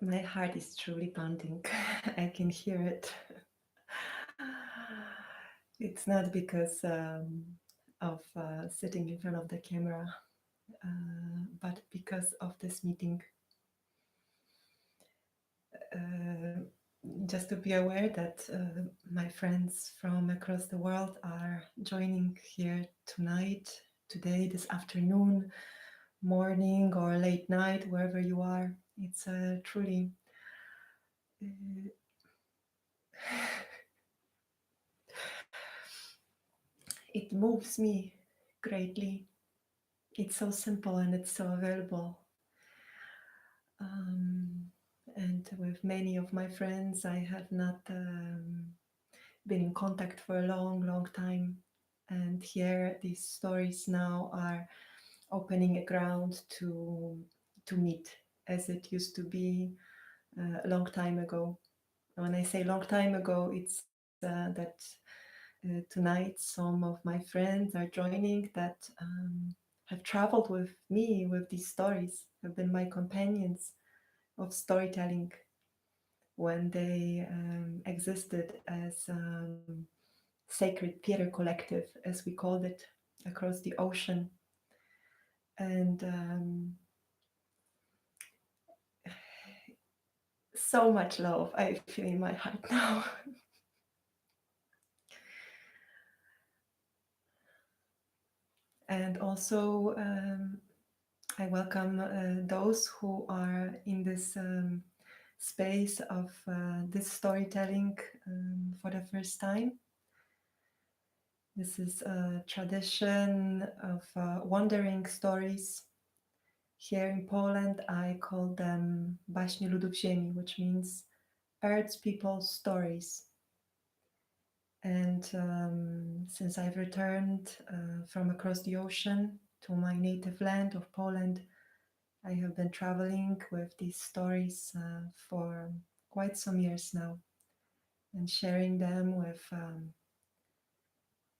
My heart is truly pounding. I can hear it. It's not because of sitting in front of the camera, but because of this meeting. Uh, just to be aware that my friends from across the world are joining here tonight, today, this afternoon, morning, or late night, wherever you are. It's truly. Uh, it moves me greatly. It's so simple and it's so available. Um, and with many of my friends, I have not been in contact for a long, long time. And here, these stories now are opening a ground to meet, as it used to be a long time ago. When I say long time ago, it's that tonight some of my friends are joining that have traveled with me with these stories, have been my companions of storytelling when they existed as sacred theater collective, as we called it, across the ocean. And so much love I feel in my heart now. And also, I welcome those who are in this space of this storytelling for the first time. This is a tradition of wandering stories. Here in Poland, I call them Baśnie Ludów Ziemi, which means Earth's People's Stories. And since I've returned from across the ocean to my native land of Poland, I have been traveling with these stories for quite some years now and sharing them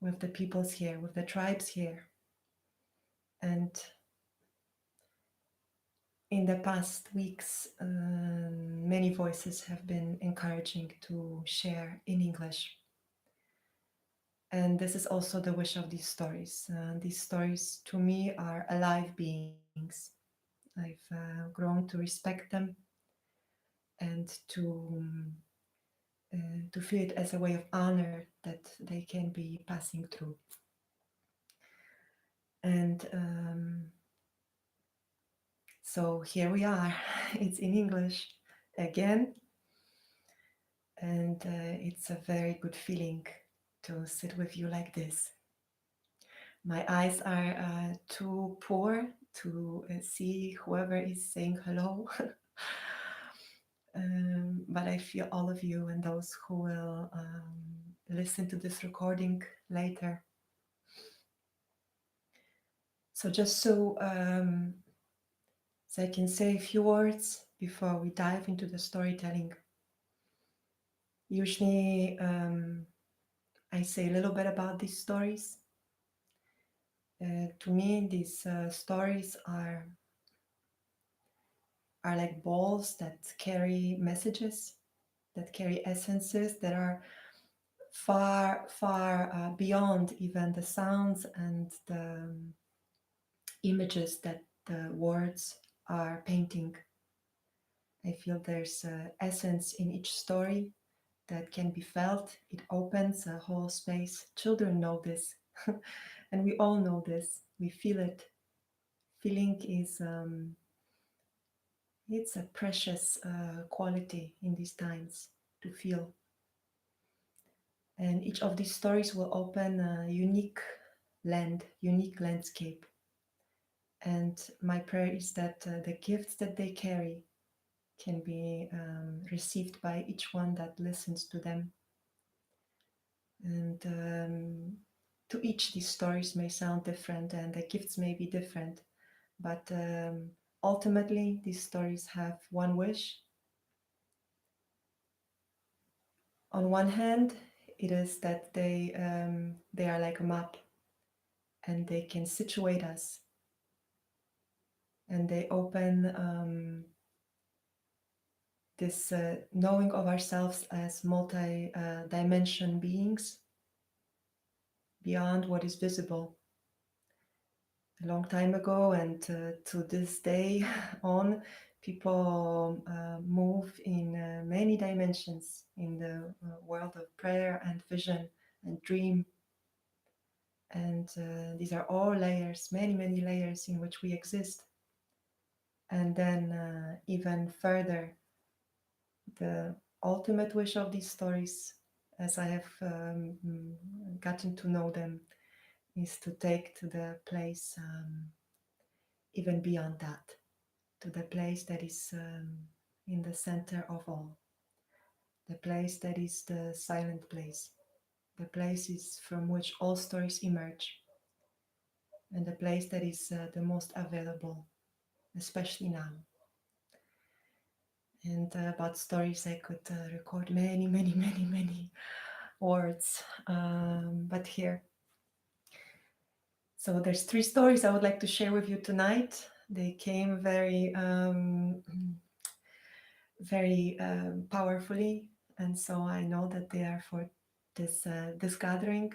with the peoples here, with the tribes here. And in the past weeks, many voices have been encouraging to share in English. And this is also the wish of these stories. These stories, to me, are alive beings. I've grown to respect them and to feel it as a way of honor that they can be passing through. And so here we are. It's in English again, and it's a very good feeling to sit with you like this. My eyes are too poor to see whoever is saying hello. But I feel all of you and those who will listen to this recording later. So just so I can say a few words before we dive into the storytelling. Usually I say a little bit about these stories. To me, these stories are like balls that carry messages, that carry essences that are far, far beyond even the sounds and the images that the words are painting. I feel there's essence in each story that can be felt. It opens a whole space. Children know this, and we all know this. We feel it. Feeling is it's a precious quality in these times to feel. And each of these stories will open a unique land, unique landscape. And my prayer is that the gifts that they carry can be received by each one that listens to them. And to each, these stories may sound different and the gifts may be different, but ultimately, these stories have one wish. On one hand, it is that they are like a map and they can situate us and they open this knowing of ourselves as multi-dimension beings beyond what is visible. A long time ago and to this day on, people move in many dimensions in the world of prayer and vision and dream. And these are all layers, many, many layers in which we exist. And then even further, the ultimate wish of these stories, as I have gotten to know them, is to take to the place even beyond that, to the place that is in the center of all, the place that is the silent place, the place is from which all stories emerge, and the place that is the most available, especially now. And about stories, I could record many, many, many, many words, but here. So there's 3 stories I would like to share with you tonight. They came very, very powerfully, and so I know that they are for this gathering.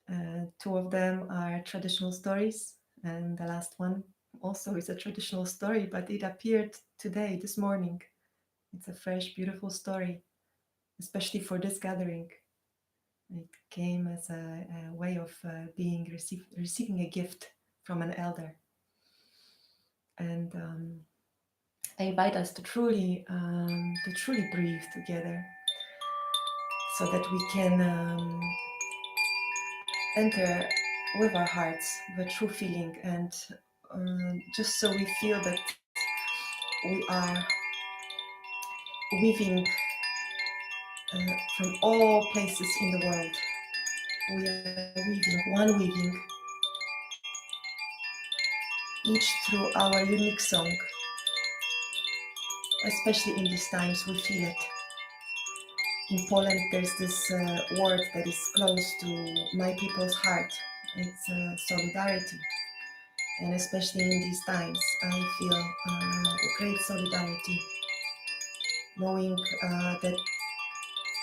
2 of them are traditional stories, and the last one also is a traditional story, but it appeared today, this morning. It's a fresh, beautiful story, especially for this gathering. It came as a way of receiving a gift from an elder. And I invite us to truly breathe together, so that we can enter with our hearts the true feeling, and just so we feel that we are weaving from all places in the world. We are weaving, each through our unique song. Especially in these times, we feel it. In Poland, there's this word that is close to my people's heart. It's solidarity. And especially in these times, I feel a great solidarity, knowing that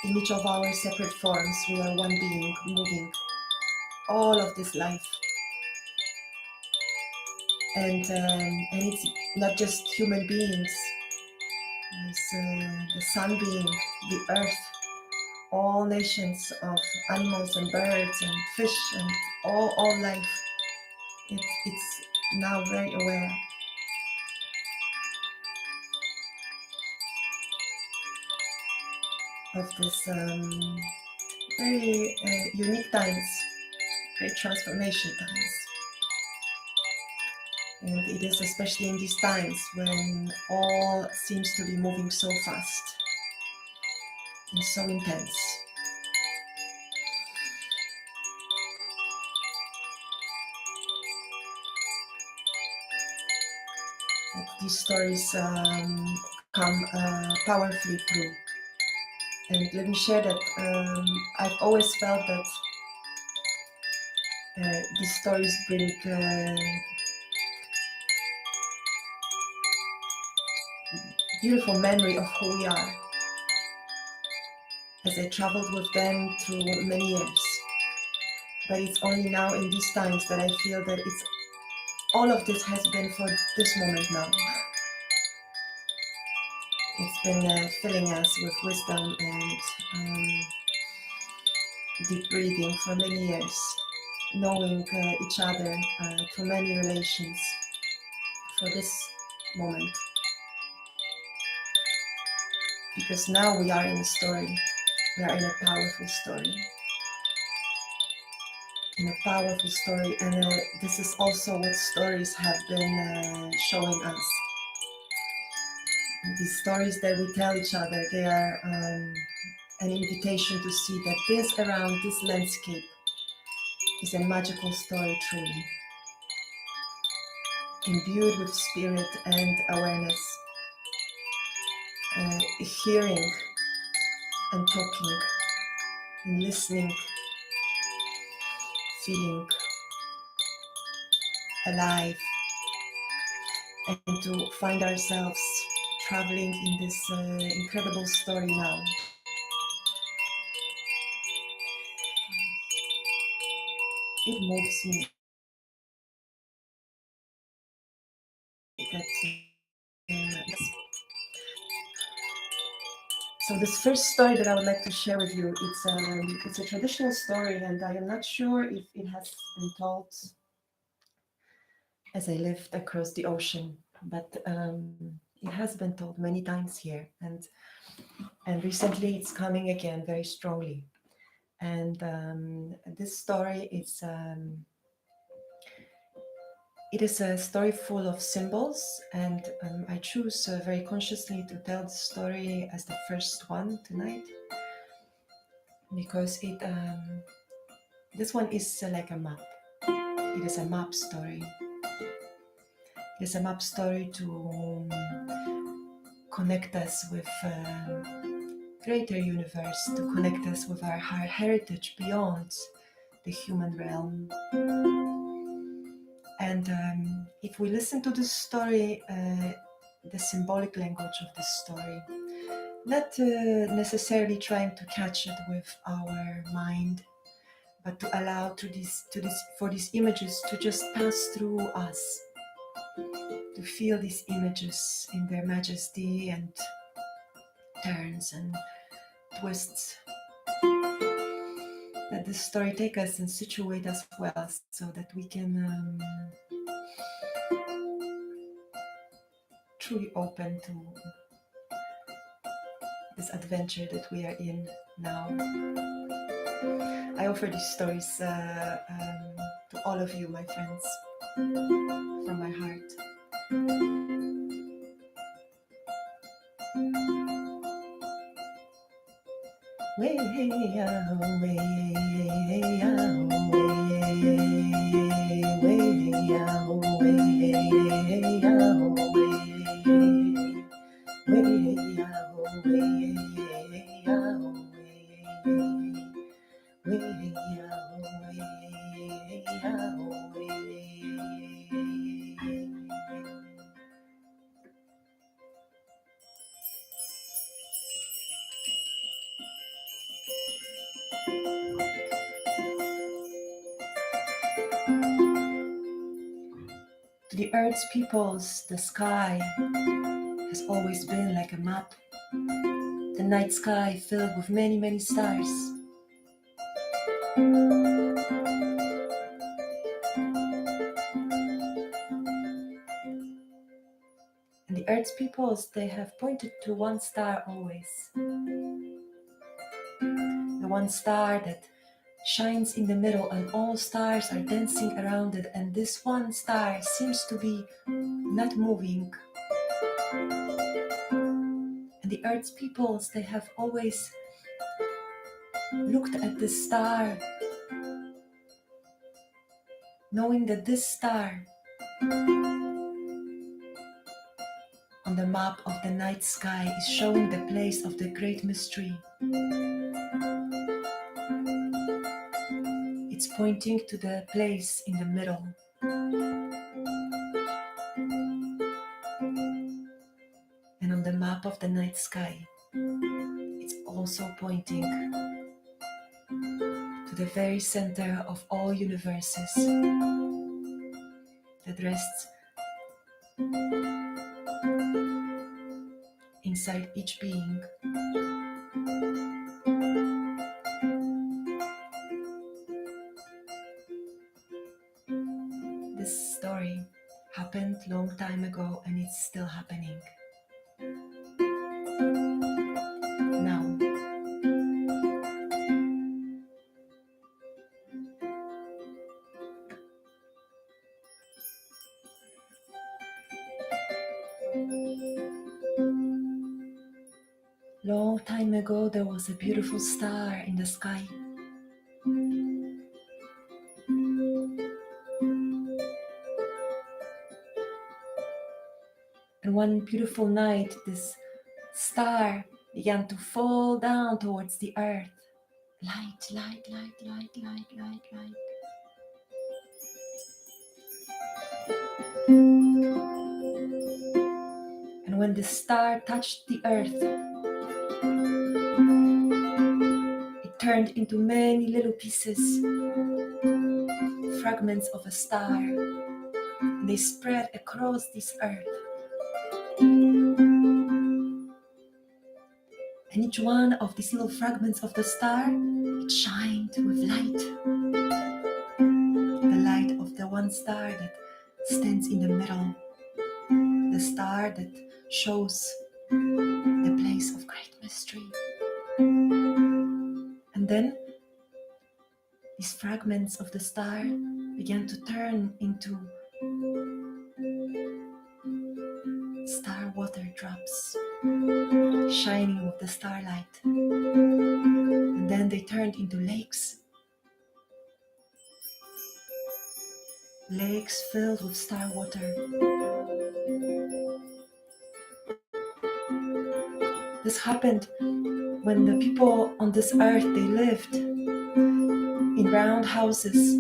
in each of our separate forms, we are one being moving all of this life. And it's not just human beings. There's the sun being, the earth, all nations of animals and birds and fish and all life. It's now very aware. Of this very unique times, great transformation times. And it is especially in these times when all seems to be moving so fast and so intense. That these stories come powerfully through. And let me share that I've always felt that these stories bring beautiful memory of who we are, as I traveled with them through many years. But it's only now in these times that I feel that it's all of this has been for this moment now. It's been filling us with wisdom and deep breathing for many years, knowing each other through many relations for this moment. Because now we are in a story, we are in a powerful story. In a powerful story, and this is also what stories have been showing us. These stories that we tell each other, they are an invitation to see that this around this landscape is a magical story, truly imbued with spirit and awareness, hearing and talking and listening, feeling alive, and to find ourselves traveling in this incredible story now. It moves me that so this first story that I would like to share with you, it's a traditional story, and I am not sure if it has been told as I lived across the ocean, but it has been told many times here, and recently it's coming again very strongly. And this story it is a story full of symbols, and I choose very consciously to tell the story as the first one tonight, because this one is like a map. It is a map story. It is a map story to connect us with greater universe, to connect us with our heritage beyond the human realm. And if we listen to this story, the symbolic language of this story, not necessarily trying to catch it with our mind, but to allow for these images to just pass through us, to feel these images in their majesty and turns and twists, that this story take us and situate us well, so that we can truly open to this adventure that we are in now. I offer these stories to all of you, my friends, from my heart. To the Earth's peoples, the sky has always been like a map. The night sky filled with many, many stars. And the Earth's peoples, they have pointed to one star always. The one star that shines in the middle, and all stars are dancing around it, and this one star seems to be not moving. And the Earth's peoples, they have always looked at this star, knowing that this star on the map of the night sky is showing the place of the great mystery. It's pointing to the place in the middle. And on the map of the night sky, it's also pointing to the very center of all universes that rests inside each being. This story happened long time ago, and it's still happening now. Long time ago, there was a beautiful star in the sky. And one beautiful night, this star began to fall down towards the earth. Light, light, light, light, light, light, light. And And when the star touched the earth, it turned into many little pieces, fragments of a star. And they spread across this earth. And each one of these little fragments of the star, it shined with light. The light of the one star that stands in the middle. The star that shows the place of great mystery. And then these fragments of the star began to turn into star water drops, shining with the starlight. And then they turned into lakes. Lakes filled with star water. This happened when the people on this earth, they lived in round houses.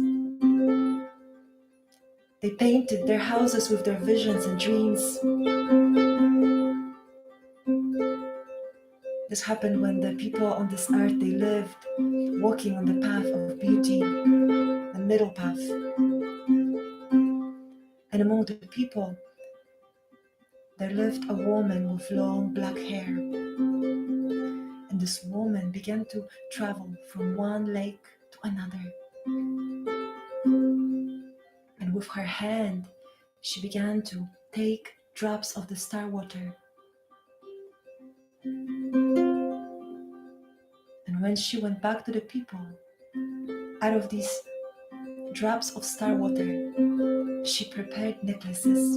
They painted their houses with their visions and dreams. This happened when the people on this earth, they lived walking on the path of beauty, the middle path. And among the people, there lived a woman with long black hair. And this woman began to travel from one lake to another. And with her hand, she began to take drops of the star water. And when she went back to the people, out of these drops of star water, she prepared necklaces.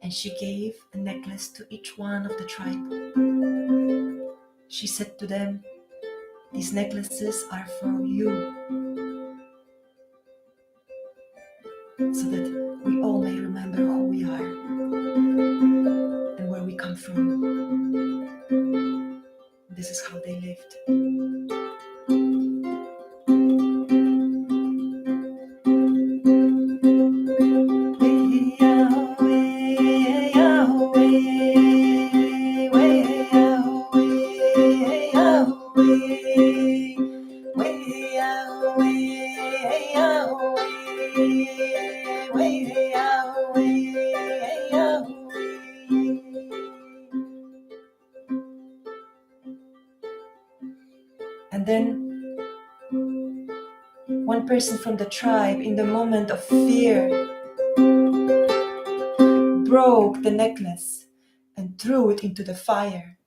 And she gave a necklace to each one of the tribe. She said to them, "These necklaces are for you, so that we all may remember who we are and where we come from." This is how they lived. And then one person from the tribe, in the moment of fear, broke the necklace and threw it into the fire.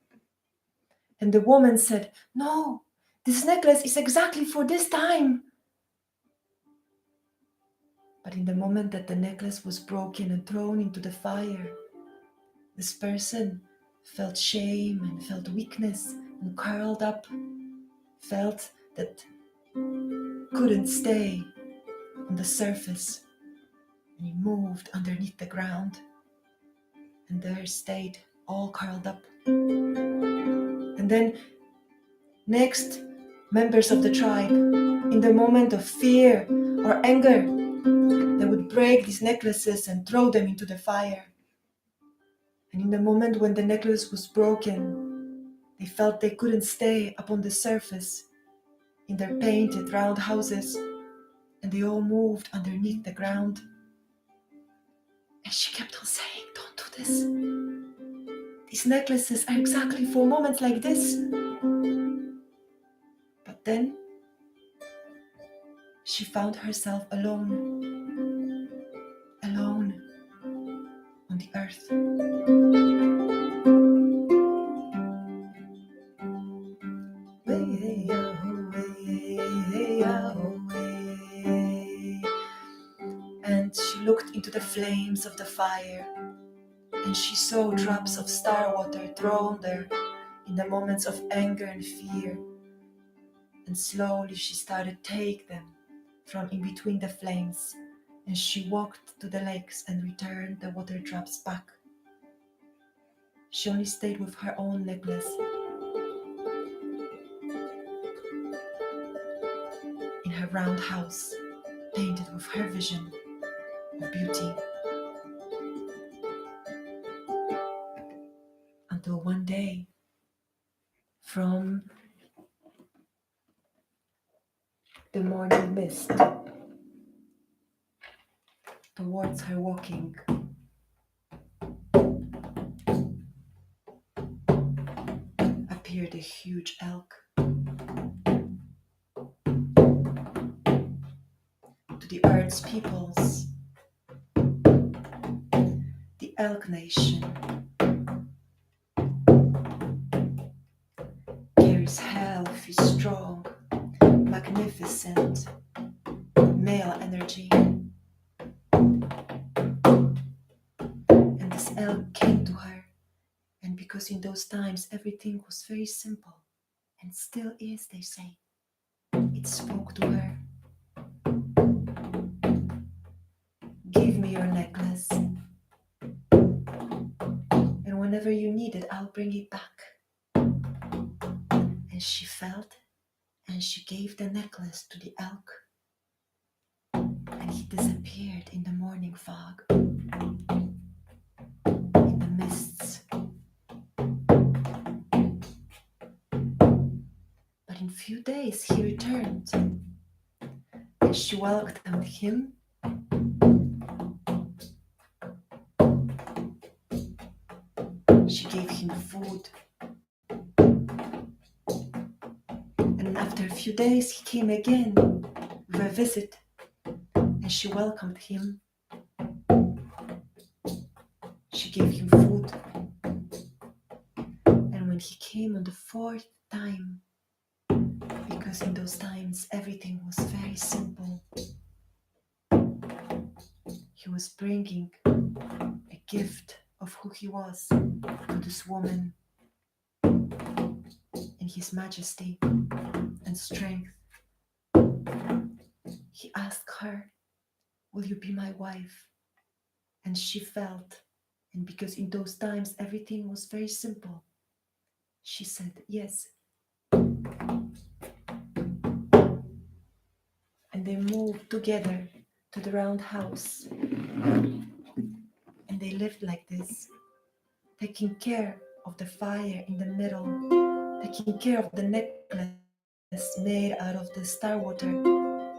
And the woman said, "No, this necklace is exactly for this time." But in the moment that the necklace was broken and thrown into the fire, this person felt shame and felt weakness and curled up, felt that couldn't stay on the surface. And he moved underneath the ground and there stayed all curled up. And then next, members of the tribe, in the moment of fear or anger, they would break these necklaces and throw them into the fire. And in the moment when the necklace was broken, they felt they couldn't stay upon the surface in their painted round houses, and they all moved underneath the ground. And she kept on saying, "Don't do this. These necklaces are exactly for moments like this." But then she found herself alone on the earth. And she looked into the flames of the fire, and she saw drops of star water thrown there in the moments of anger and fear. And slowly she started to take them from in between the flames, and she walked to the lakes and returned the water drops back. She only stayed with her own necklace in her round house, painted with her vision of beauty. the morning mist towards her walking. Appeared a huge elk. To the earth's peoples, the Elk Nation carries healthy, strong, magnificent male energy. And this elk came to her, and because in those times everything was very simple, and still is, they say, it spoke to her. Give me your necklace, and whenever you need it, I'll bring it back. And she felt, and she gave the necklace to the elk, and he disappeared in the morning fog, in the mists. But in few days he returned, and she welcomed him. She gave him food. And after a few days he came again with a visit, and she welcomed him. She gave him food. And when he came on the fourth time, because in those times everything was very simple, he was bringing a gift of who he was to this woman in his majesty and strength. He asked her, will you be my wife? And she felt, and because in those times everything was very simple, she said yes. And they moved together to the round house, and they lived like this, taking care of the fire in the middle, taking care of the necklace made out of the star water,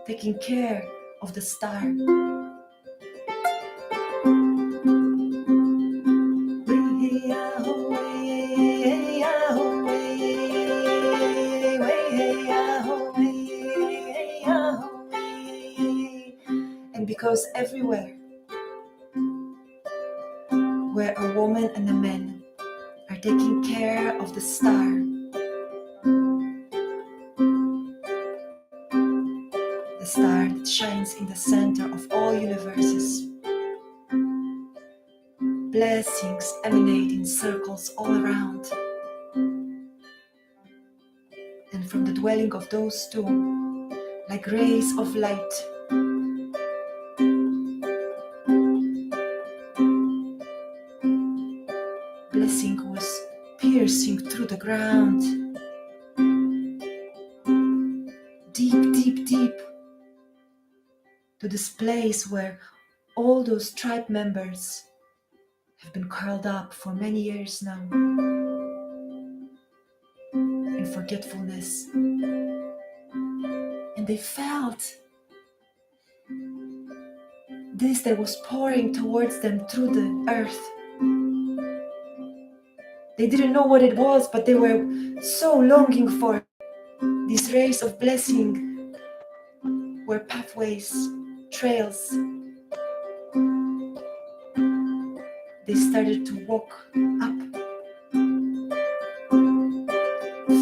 taking care of the star. And because everywhere where a woman and a man are taking care of the star, the star that shines in the center of all universes, blessings emanate in circles all around. And from the dwelling of those two, like rays of light, blessing was piercing through the ground, deep, deep, deep, to this place where all those tribe members have been curled up for many years now in forgetfulness. And they felt this that was pouring towards them through the earth. They didn't know what it was, but they were so longing for these rays of blessing, were pathways, trails. They started to walk up.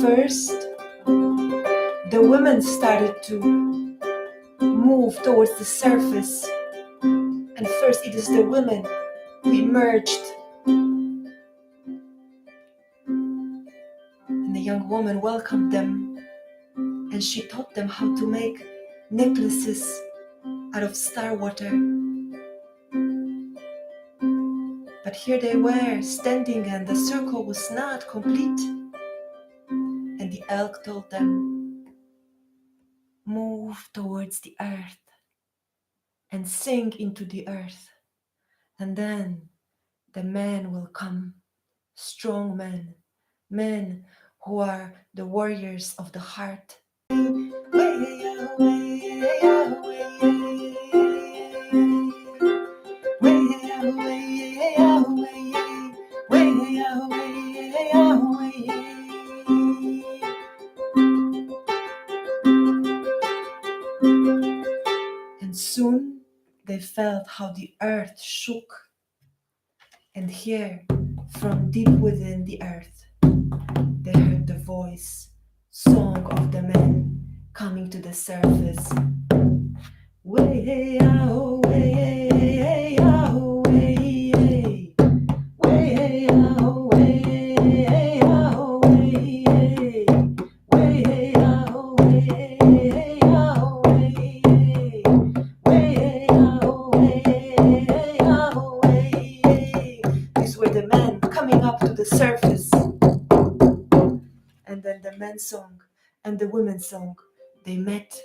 First, the women started to move towards the surface. And first it is the women who emerged. And the young woman welcomed them, and she taught them how to make necklaces out of star water. But here they were standing, and the circle was not complete. And the elk told them, move towards the earth and sink into the earth, and then the men will come, strong men, men who are the warriors of the heart. And soon they felt how the earth shook, and here, from deep within the earth, they heard the voice, song of the men coming to the surface. Way ah way ah way way ah way ah way way ah way ah way. These were the men coming up to the surface. And then the men's song and the women's song, they met.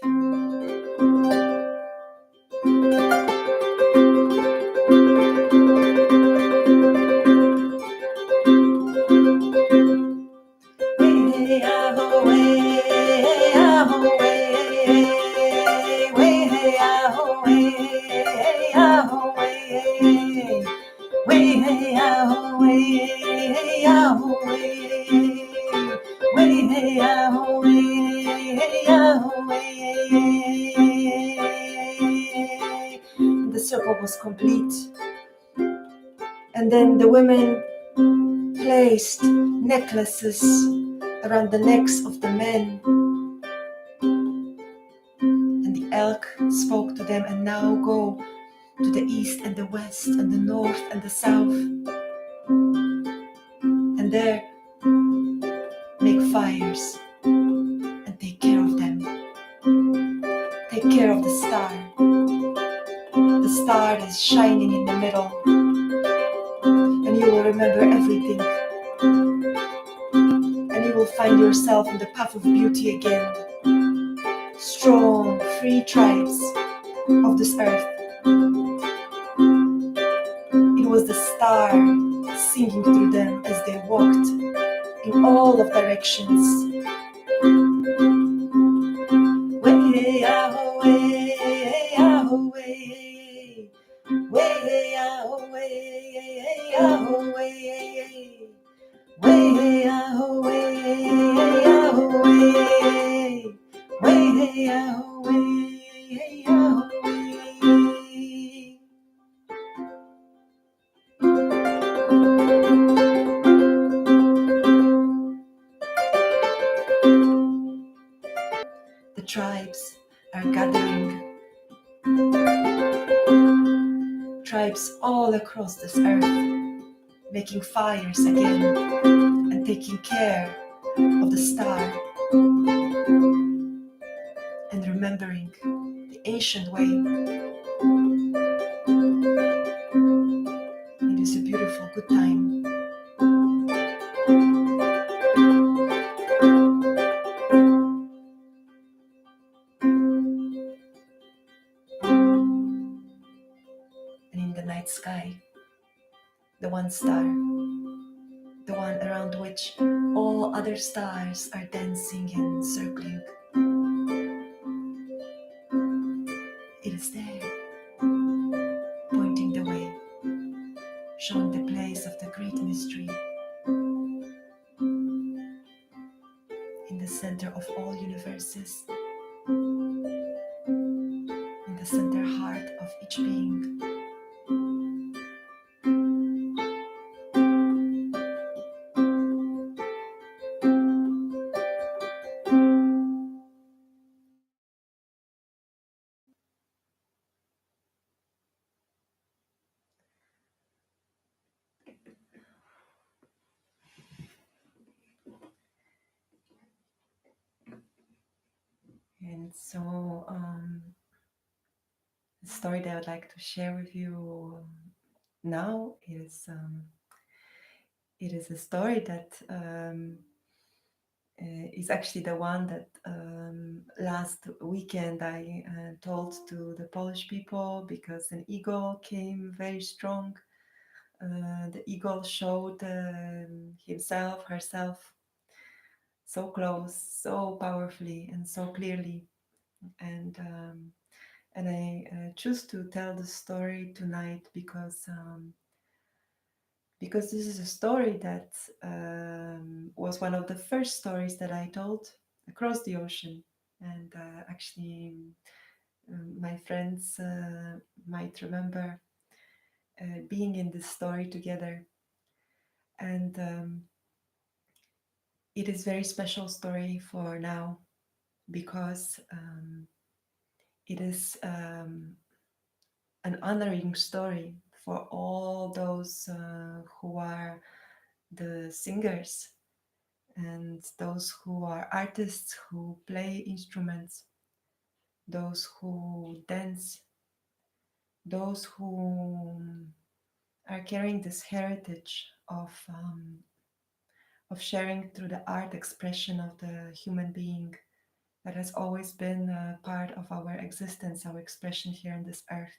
The circle was complete, and then the women placed necklaces around the necks of the men, and the elk spoke to them, and now go to the east and the west and the north and the south, and there make fires and take care of them. Take care of the star. The star is shining in the middle, and you will remember everything, and you will find yourself in the path of beauty again. Strong, free tribes of this earth. It was the star singing through them as they walked in all of directions. Way ah way ah way, way ah way ah way, way ah way ah way, way ah way ah way. The tribes are gathering, tribes all across this earth, making fires again and taking care of the star and remembering the ancient way. It is a beautiful, good time. And in the night sky, the one star, the one around which all other stars are dancing and circling, it is there, pointing the way, showing the place of the great mystery, in the center of all universes, in the center heart of each being. And so the story that I would like to share with you now it is a story that is actually the one that last weekend I told to the Polish people, because an eagle came very strong. The eagle showed himself, herself so close, so powerfully, and so clearly. and I choose to tell the story tonight because this is a story that was one of the first stories that I told across the ocean, and actually my friends might remember being in this story together, and it is a very special story for now because it is an honoring story for all those who are the singers and those who are artists who play instruments, those who dance, those who are carrying this heritage of sharing through the art expression of the human being that has always been a part of our existence, our expression here on this earth,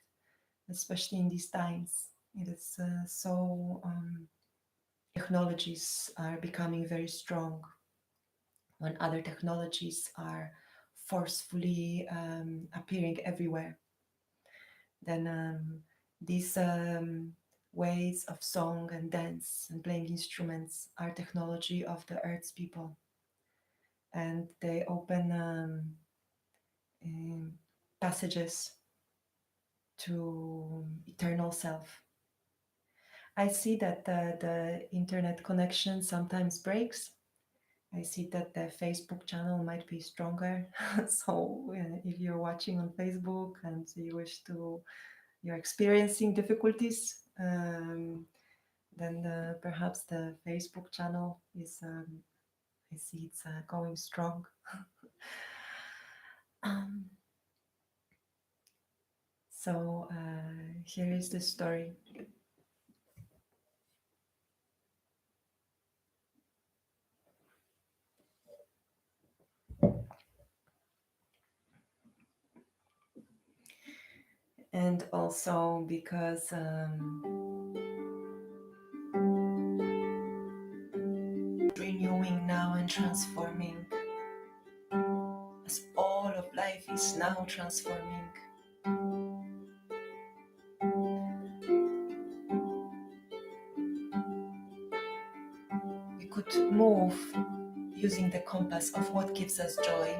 especially in these times. It is so technologies are becoming very strong when other technologies are forcefully appearing everywhere. Then these ways of song and dance and playing instruments are technology of the Earth's people, and they open passages to eternal self. I see that the internet connection sometimes breaks. I see that the Facebook channel might be stronger. So if you're watching on Facebook and you wish to, you're experiencing difficulties, then perhaps the Facebook channel is, I see it's going strong. um, so here is the story. And also because renewing now and transforming, as all of life is now transforming. We could move using the compass of what gives us joy.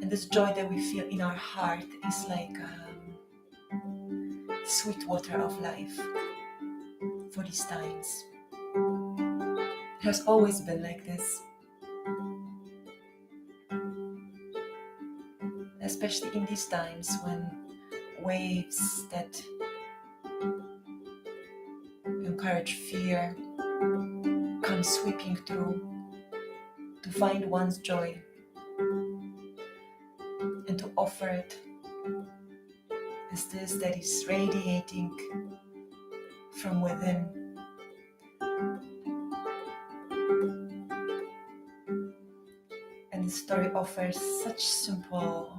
And this joy that we feel in our heart is like sweet water of life for these times. It has always been like this, especially in these times when waves that encourage fear come sweeping through to find one's joy and to offer it as this that is radiating from within. And the story offers such simple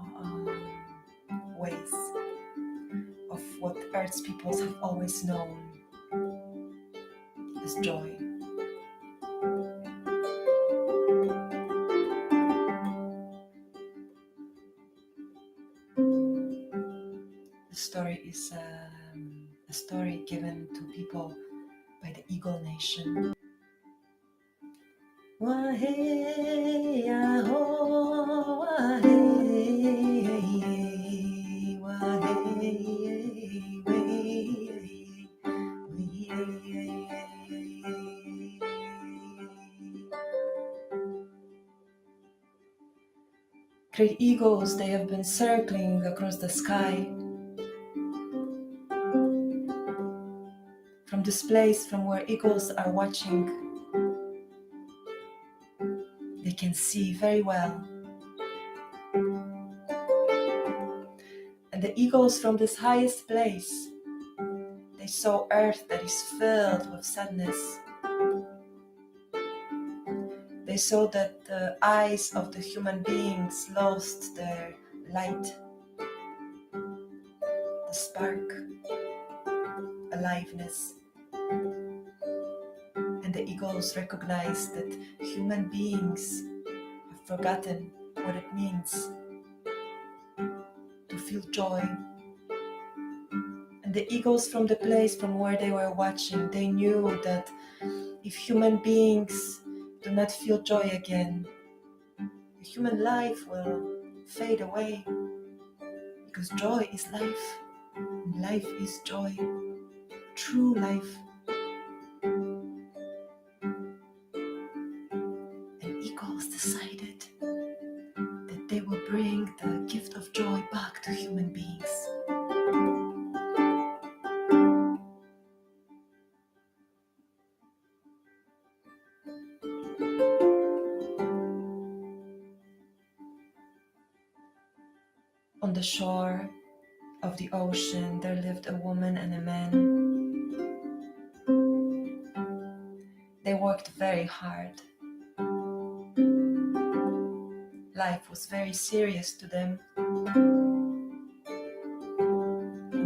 ways of what Earth's peoples have always known as joy. The story is a story given to people by the Eagle Nation. Great eagles, they have been circling across the sky. From this place, from where eagles are watching, they can see very well. And the eagles from this highest place, they saw earth that is filled with sadness. They saw that the eyes of the human beings lost their light, the spark, aliveness. And the eagles recognized that human beings have forgotten what it means to feel joy. And the eagles from the place from where they were watching, they knew that if human beings do not feel joy again, the human life will fade away, because joy is life, and life is joy, true life. And eagles decided that they will bring the gift of joy back to human beings. On the shore of the ocean, there lived a woman and a man. They worked very hard. Life was very serious to them.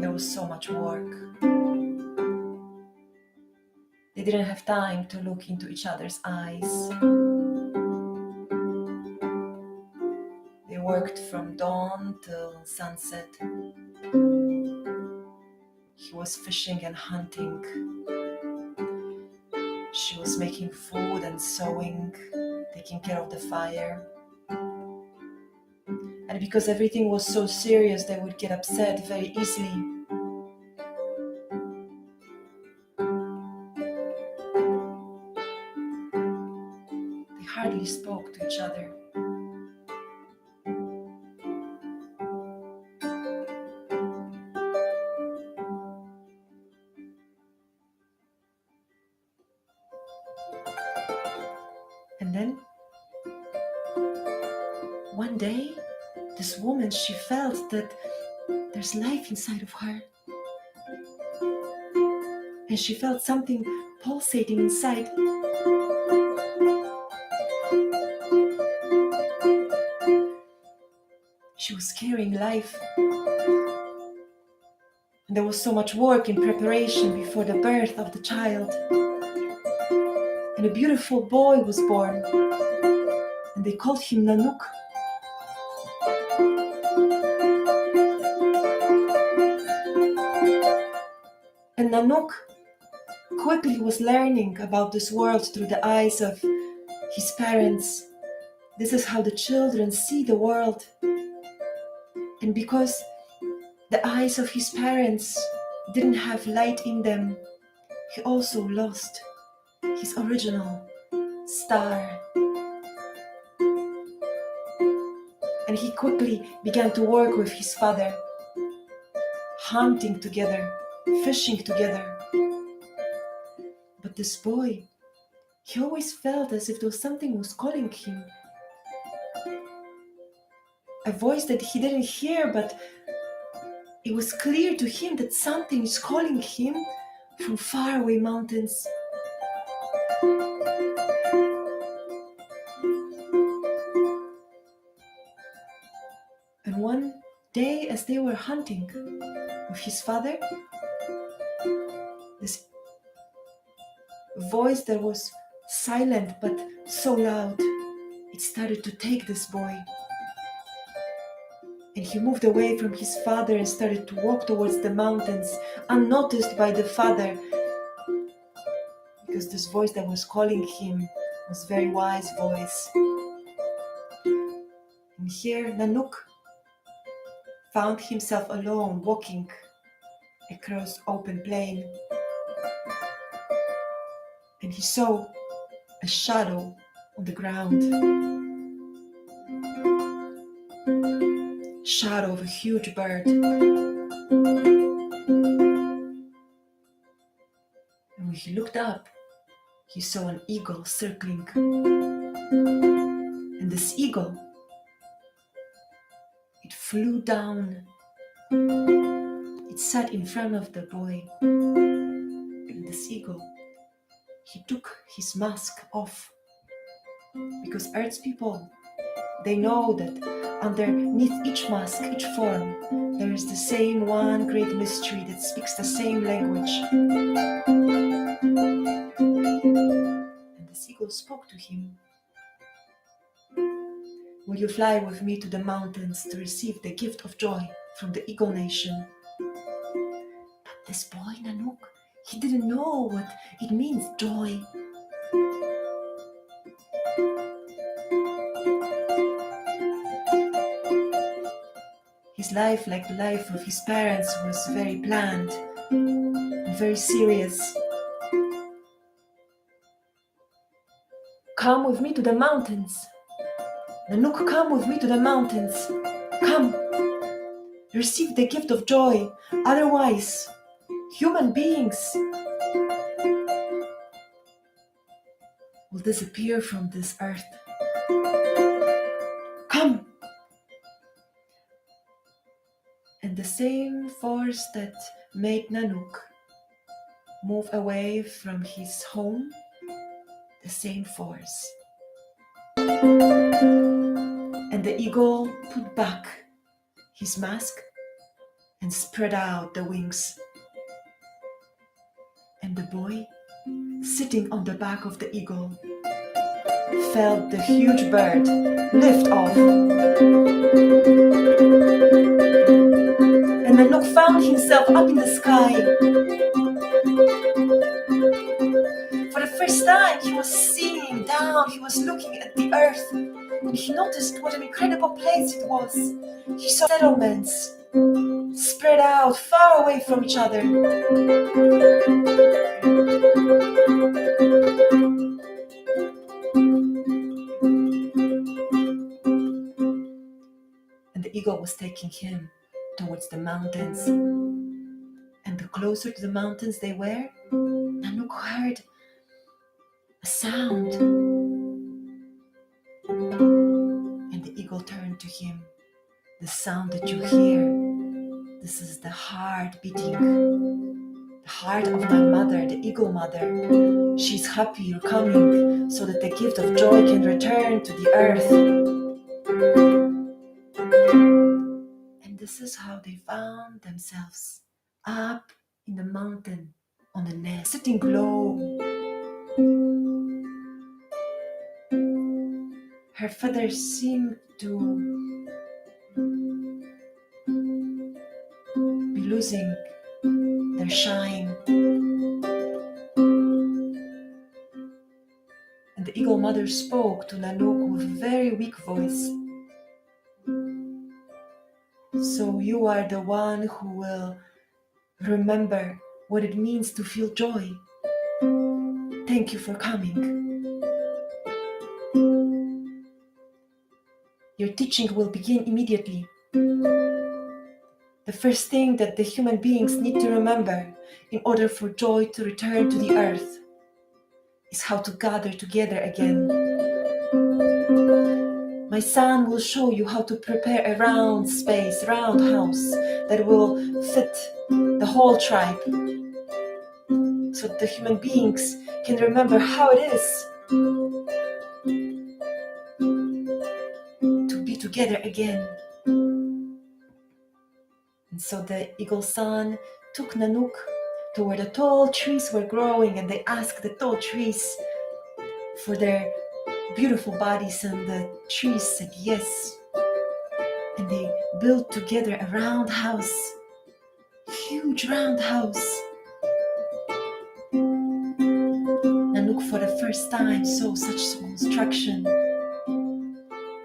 There was so much work. They didn't have time to look into each other's eyes. They worked from dawn till sunset. He was fishing and hunting. She was making food and sewing, taking care of the fire. And because everything was so serious, they would get upset very easily. They hardly spoke to each other. And then, one day, this woman, she felt that there's life inside of her. And she felt something pulsating inside. She was carrying life. And there was so much work in preparation before the birth of the child. And a beautiful boy was born. And they called him Nanook. And Nanook quickly was learning about this world through the eyes of his parents. This is how the children see the world. And because the eyes of his parents didn't have light in them, he also lost his original star. And he quickly began to work with his father, hunting together, fishing together. But this boy, he always felt as if there was something was calling him. A voice that he didn't hear, but it was clear to him that something is calling him from faraway mountains. And one day, as they were hunting with his father, this voice that was silent but so loud, it started to take this boy. And he moved away from his father and started to walk towards the mountains, unnoticed by the father, because this voice that was calling him was a very wise voice. And here Nanook found himself alone, walking across open plain. And he saw a shadow on the ground. Shadow of a huge bird. And when he looked up, he saw an eagle circling. And this eagle, it flew down. It sat in front of the boy. And this eagle, he took his mask off. Because Earth's people, they know that underneath each mask, each form, there is the same one great mystery that speaks the same language. And the eagle spoke to him. Will you fly with me to the mountains to receive the gift of joy from the Eagle Nation? But this boy, Nanook, he didn't know what it means, joy. His life, like the life of his parents, was very planned and very serious. Come with me to the mountains. Nanook, come with me to the mountains. Come, receive the gift of joy. Otherwise, human beings will disappear from this earth. Come! And the same force that made Nanook move away from his home, the same force. And the eagle put back his mask and spread out the wings. And the boy, sitting on the back of the eagle, felt the huge bird lift off. And Nanook found himself up in the sky. For the first time, he was seeing down, he was looking at the earth, and he noticed what an incredible place it was. He saw settlements spread out far away from each other. And the eagle was taking him towards the mountains. And the closer to the mountains they were, Nanook heard a sound. And the eagle turned to him. The sound that you hear, this is the heart beating. The heart of my mother, the eagle mother. She's happy you're coming so that the gift of joy can return to the earth. And this is how they found themselves up in the mountain on a nest, sitting low. Her feathers seemed to be losing their shine. And the eagle mother spoke to Nanook with a very weak voice. So you are the one who will remember what it means to feel joy. Thank you for coming. Your teaching will begin immediately. The first thing that the human beings need to remember in order for joy to return to the earth is how to gather together again. My son will show you how to prepare a round space, round house that will fit the whole tribe, so that the human beings can remember how it is to be together again. And so the eagle son took Nanook to where the tall trees were growing, and they asked the tall trees for their beautiful bodies, and the trees said yes. And they built together a round house, huge round house. Nanook for the first time saw such construction.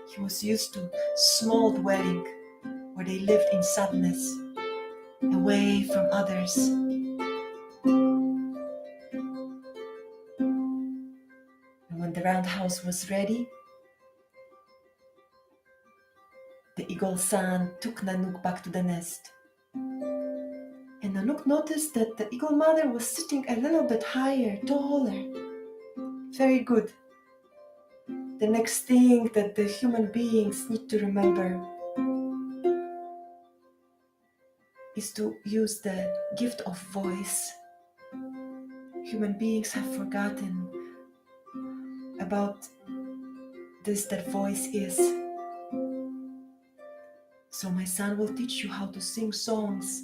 He was used to small dwelling where they lived in sadness, away from others. And when the round house was ready, the eagle son took Nanook back to the nest. And Nanook noticed that the eagle mother was sitting a little bit higher, taller. Very good. The next thing that the human beings need to remember is to use the gift of voice. Human beings have forgotten about this, that voice is. So my son will teach you how to sing songs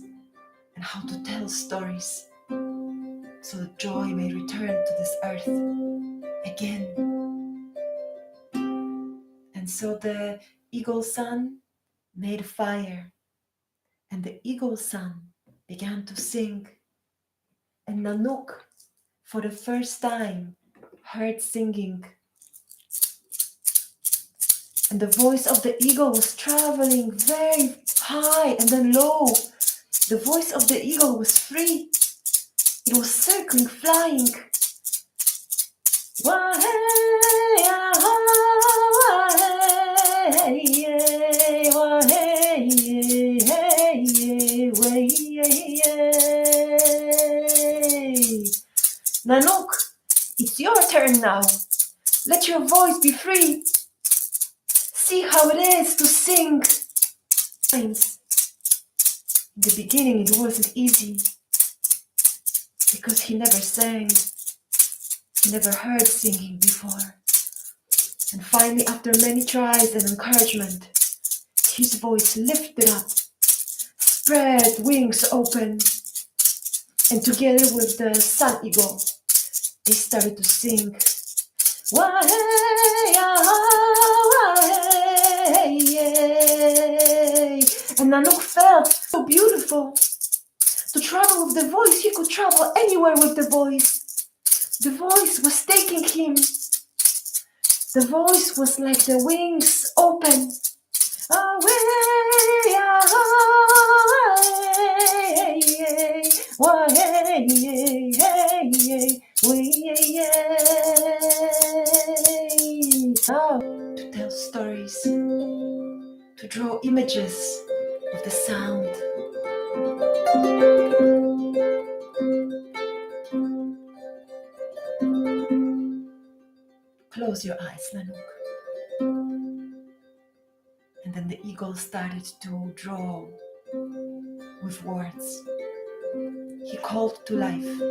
and how to tell stories, so that joy may return to this earth again. And And so the eagle son made a fire, and the eagle son began to sing. And Nanook, for the first time, heard singing. And the voice of the eagle was traveling very high and then low. The voice of the eagle was free. It was circling, flying. Nanook, it's your turn now. Let your voice be free. See how it is to sing. In the beginning it wasn't easy because he never sang. He never heard singing before. And finally, after many tries and encouragement, his voice lifted up, spread wings open, and together with the sun eagle, they started to sing. And Nanook felt so beautiful. To travel with the voice, he could travel anywhere with the voice. The voice was taking him. The voice was like the wings open. To tell stories, to draw images of the sound. Close your eyes, Nanook. And then the eagle started to draw with words. He called to life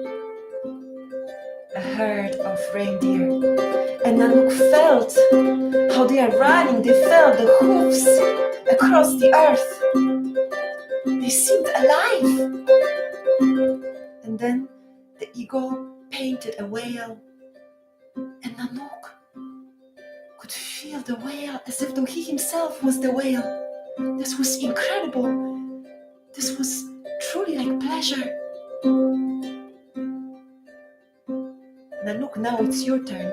a herd of reindeer. And Nanook felt how they are running. They felt the hoofs across the earth. They seemed alive. And then the eagle painted a whale. And Nanook could feel the whale as if though he himself was the whale. This was incredible. This was truly like pleasure. Nanook, now it's your turn.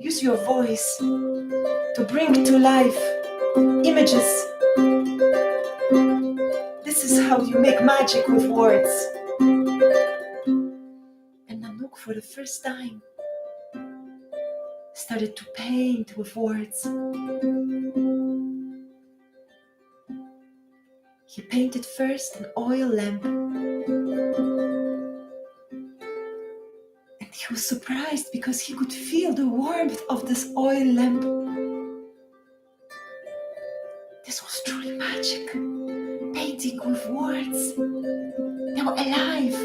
Use your voice to bring to life images. This is how you make magic with words. And Nanook, for the first time, started to paint with words. He painted first an oil lamp. And he was surprised because he could feel the warmth of this oil lamp. This was truly magic. Painting with words. They were alive.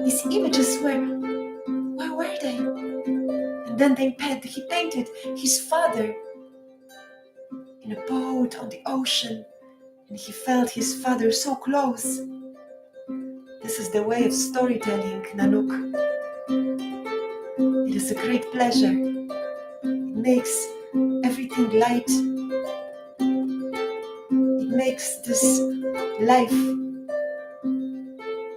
These images where were they? And then he painted his father in a boat on the ocean. And he felt his father so close. This is the way of storytelling, Nanook. It is a great pleasure. It makes everything light. It makes this life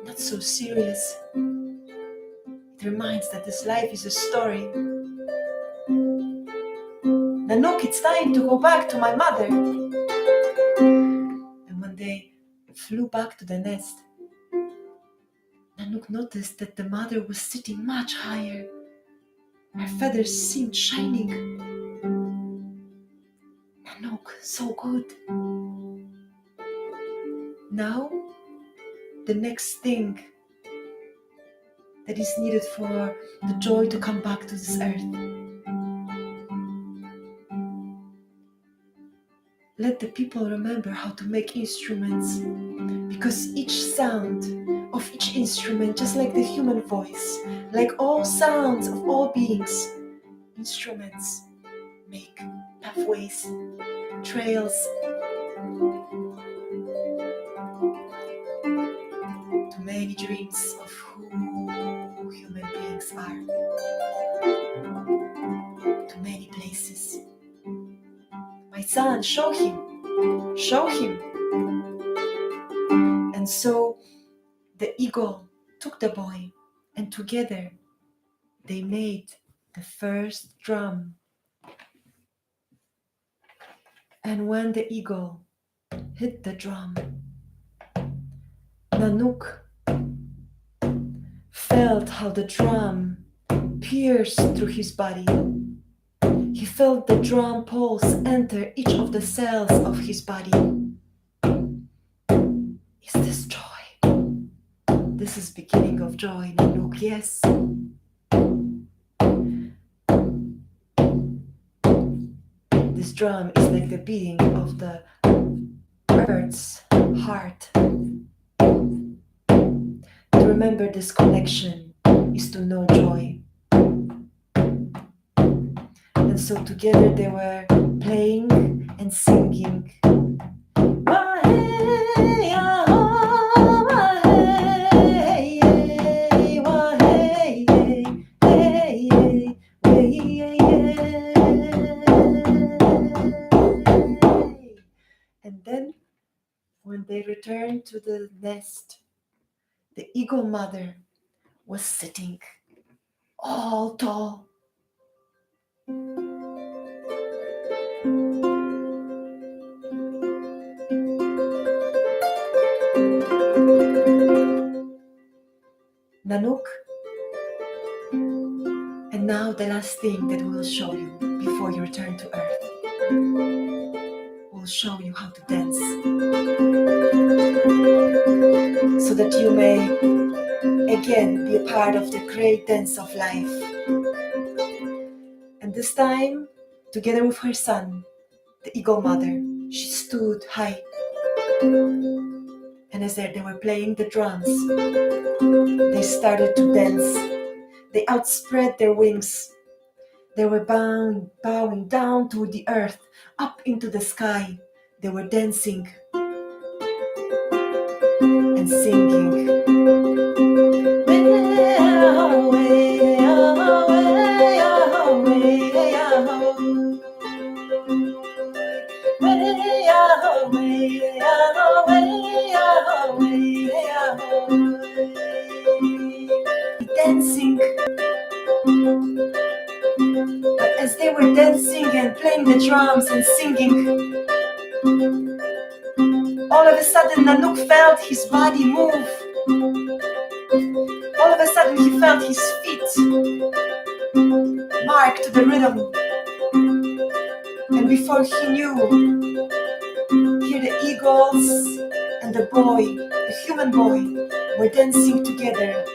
not so serious. It reminds that this life is a story. Nanook, it's time to go back to my mother. And when they flew back to the nest, Nanook noticed that the mother was sitting much higher. Her feathers seemed shining. Nanook, so good. Now, the next thing that is needed for the joy to come back to this earth. Let the people remember how to make instruments, because each sound of each instrument, just like the human voice, like all sounds of all beings, instruments make pathways, trails to many dreams of who human beings are, to many places. son, show him, show him. And so the eagle took the boy, and together they made the first drum. And when the eagle hit the drum, Nanook felt how the drum pierced through his body. He felt the drum pulse enter each of the cells of his body. Is this joy? This is beginning of joy, Nanook, yes. This drum is like the beating of the earth's heart. To remember this connection is to know joy. And so together they were playing and singing. And then when they returned to the nest, the eagle mother was sitting all tall. Nanook, and now the last thing that we'll show you before you return to earth. We'll show you how to dance so that you may again be a part of the great dance of life. And this time, together with her son, the eagle mother, she stood high. And as they were playing the drums, they started to dance. They outspread their wings. They were bowing down to the earth, up into the sky. They were dancing and singing. Dancing. But as they were dancing and playing the drums and singing, all of a sudden Nanook felt his body move. All of a sudden he felt his feet mark to the rhythm. And before he knew, here the eagles and the boy, the human boy, were dancing together.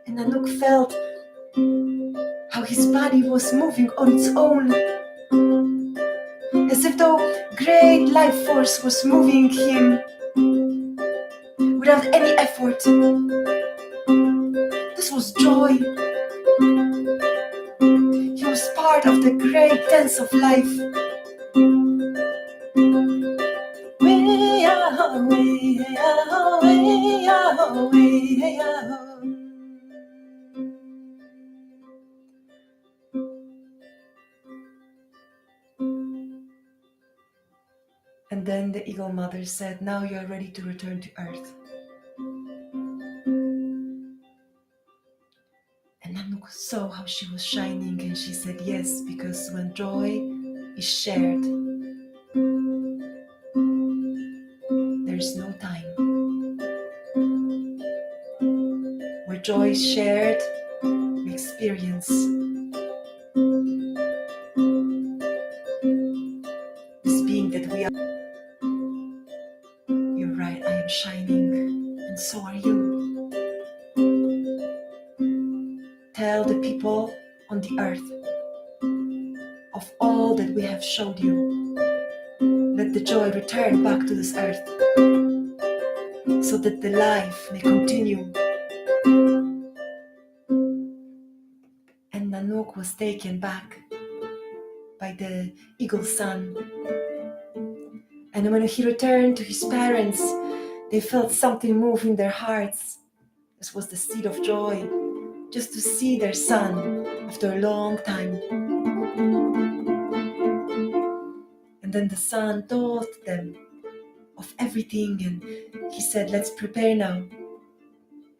And Nanook felt how his body was moving on its own, as if though great life force was moving him without any effort. This was joy. He was part of the great dance of life. And then the eagle mother said, now you are ready to return to earth. And Nanook saw how she was shining and she said yes, because when joy is shared, there's no time. Where joy is shared, we experience this being that we are. You're right, I am shining, and so are you. Tell the people on the earth of all that we have showed you. Let the joy return back to this earth so that the life may continue. and Nanook was taken back by the eagle son. And when he returned to his parents, they felt something move in their hearts. This was the seed of joy, just to see their son after a long time. And then the son told them of everything, and he said, let's prepare now.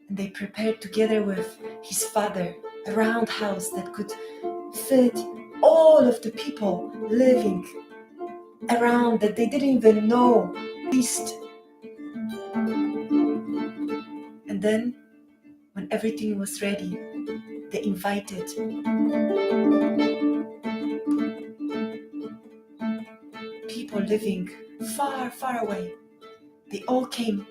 And they prepared together with his father a round house that could fit all of the people living around that they didn't even know exist. And then when everything was ready, they invited people living far, far away. They all came.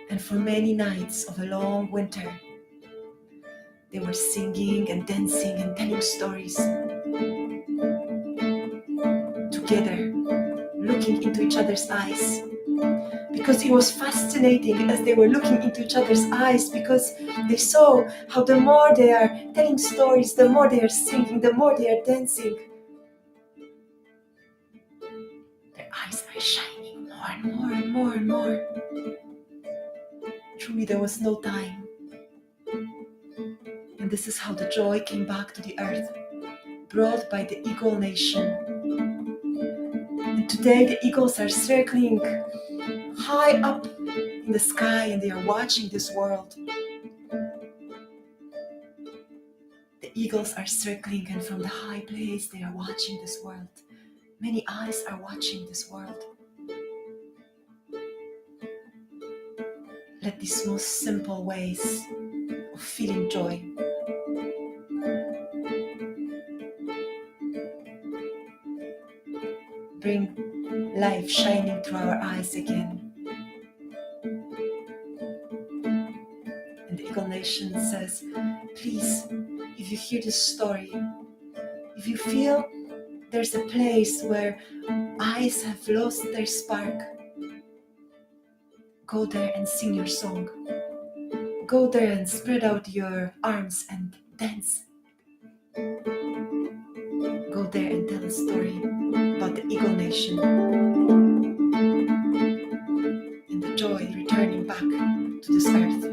And for many nights of a long winter, they were singing and dancing and telling stories together, looking into each other's eyes. Because it was fascinating as they were looking into each other's eyes, because they saw how the more they are telling stories, the more they are singing, the more they are dancing, their eyes are shining more and more and more and more. Truly, there was no time. And this is how the joy came back to the earth, brought by the Eagle Nation. And today the eagles are circling high up in the sky, and they are watching this world. The eagles are circling, and from the high place they are watching this world. Many eyes are watching this world. Let these most simple ways of feeling joy bring life shining through our eyes again. And the Eagle Nation says, please, if you hear this story, if you feel there's a place where eyes have lost their spark, go there and sing your song. Go there and spread out your arms and dance. Go there and tell a story about the Eagle Nation and the joy returning back to this earth.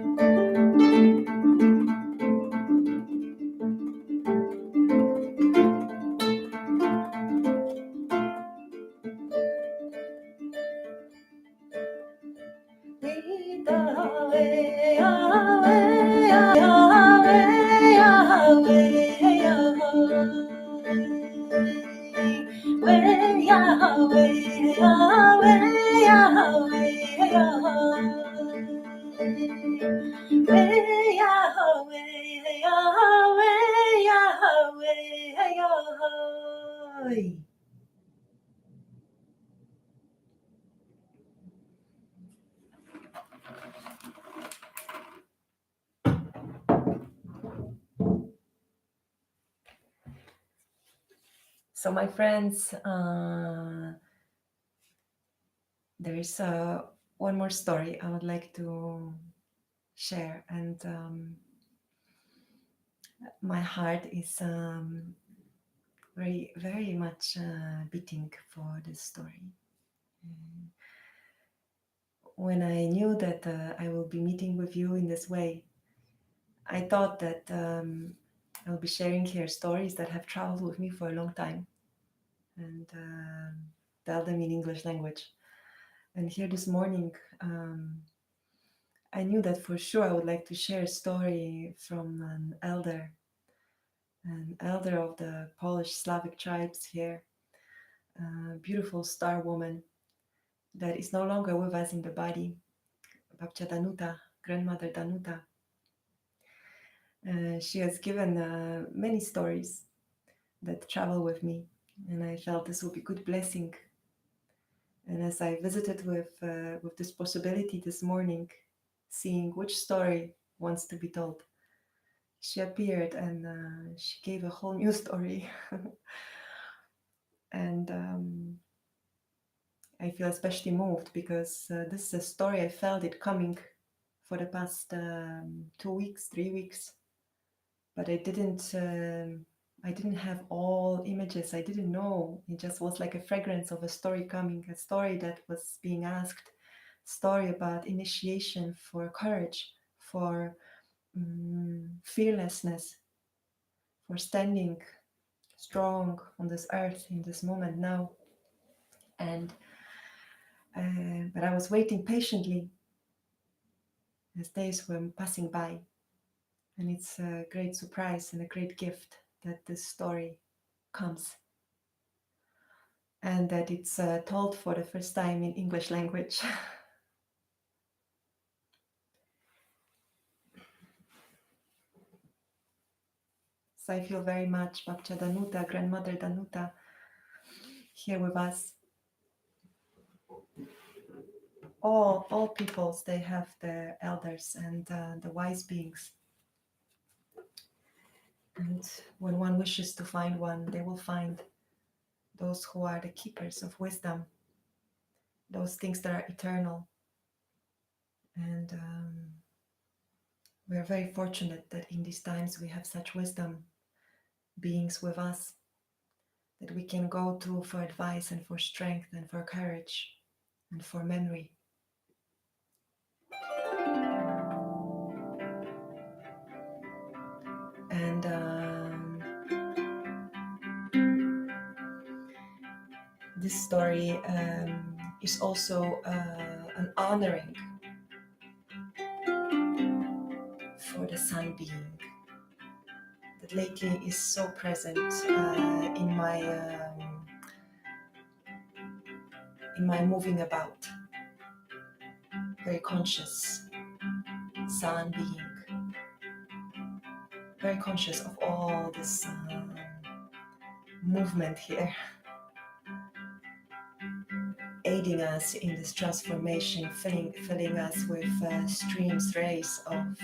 So my friends, there is one more story I would like to share, and my heart is very, very much beating for this story. When I knew that I will be meeting with you in this way, I thought that I will be sharing here stories that have traveled with me for a long time and tell them in English language. And here this morning, I knew that for sure I would like to share a story from an elder of the Polish Slavic tribes here, a beautiful star woman that is no longer with us in the body, Babcia Danuta, grandmother Danuta. She has given many stories that travel with me, and I felt this would be good blessing. And as I visited with this possibility this morning, seeing which story wants to be told, she appeared and she gave a whole new story. And I feel especially moved because this is a story I felt it coming for the past 2 weeks, 3 weeks, but I didn't have all images. I didn't know. It just was like a fragrance of a story coming, a story that was being asked, story about initiation for courage, for fearlessness, for standing strong on this earth in this moment now. And but I was waiting patiently as days were passing by, and it's a great surprise and a great gift that this story comes, and that it's told for the first time in English language. So I feel very much Babcia Danuta, grandmother Danuta, here with us. All peoples, they have their elders and the wise beings. And when one wishes to find one, they will find those who are the keepers of wisdom, those things that are eternal. And we're very fortunate that in these times we have such wisdom beings with us that we can go to for advice and for strength and for courage and for memory. And this story is also an honoring for the sun being that lately is so present in my moving about. Very conscious sun being, very conscious of all this movement here, aiding us in this transformation, filling us with streams, rays of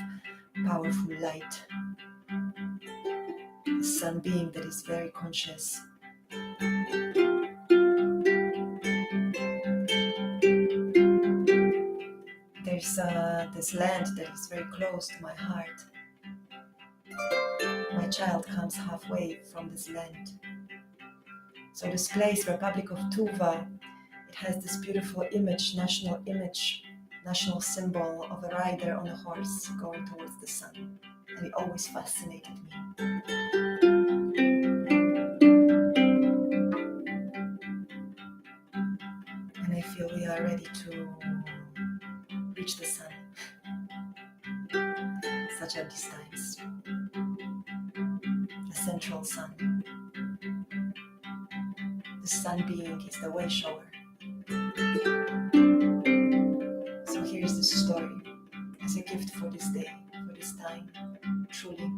powerful light. The sun being that is very conscious. There's this land that is very close to my heart. My child comes halfway from this land. So this place, Republic of Tuva, it has this beautiful image, national symbol of a rider on a horse going towards the sun. And it always fascinated me. And I feel we are ready to reach the sun, such are these times. The central sun. The sun being is the way shower. So here's the story as a gift for this day, for this time, truly.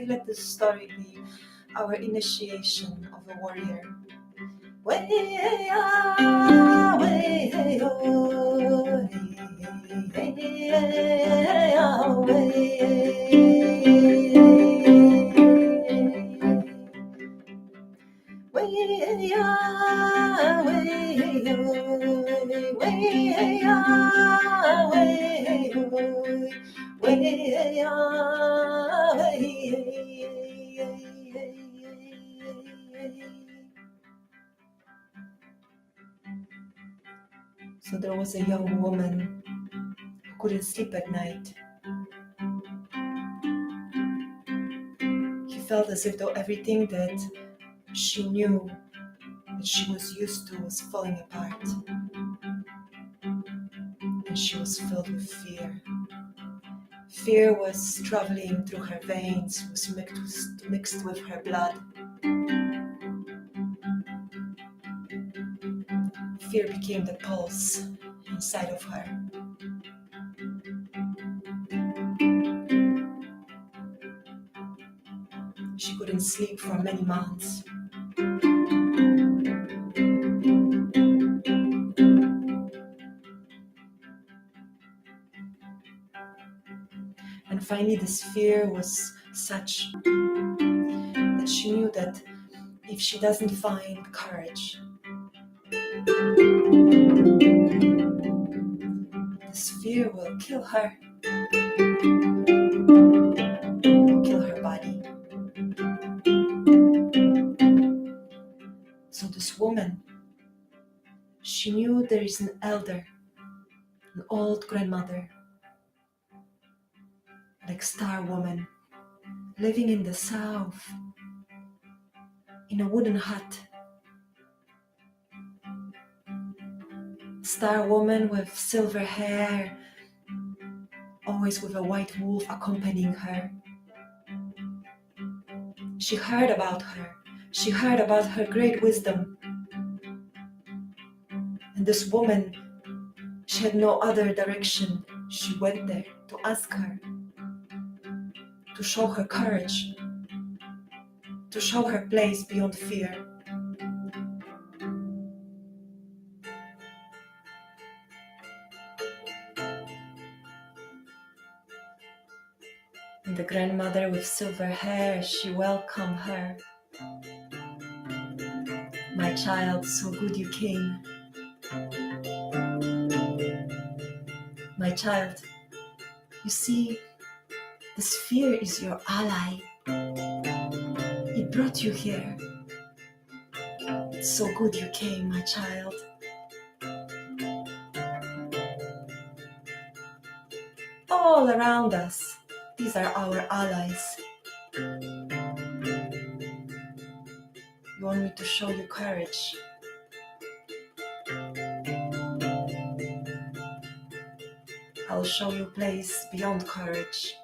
Let this story be our initiation of a warrior. So there was a young woman who couldn't sleep at night. He felt as if though everything that she knew, that she was used to, was falling apart. And she was filled with fear. Fear was traveling through her veins, was mixed with her blood. Fear became the pulse inside of her. She couldn't sleep for many months. And finally, this fear was such that she knew that if she doesn't find courage, this fear will kill her, kill her body. So this woman, she knew there is an elder, an old grandmother, like Star Woman, living in the south, in a wooden hut. Star Woman with silver hair, always with a white wolf accompanying her. She heard about her. She heard about her great wisdom. And this woman, she had no other direction. She went there to ask her, to show her courage, to show her place beyond fear. And the grandmother with silver hair, she welcomed her. My child, so good you came. My child, you see, this fear is your ally. It brought you here. It's so good you came, my child. All around us, these are our allies. You want me to show you courage? I'll show you a place beyond courage.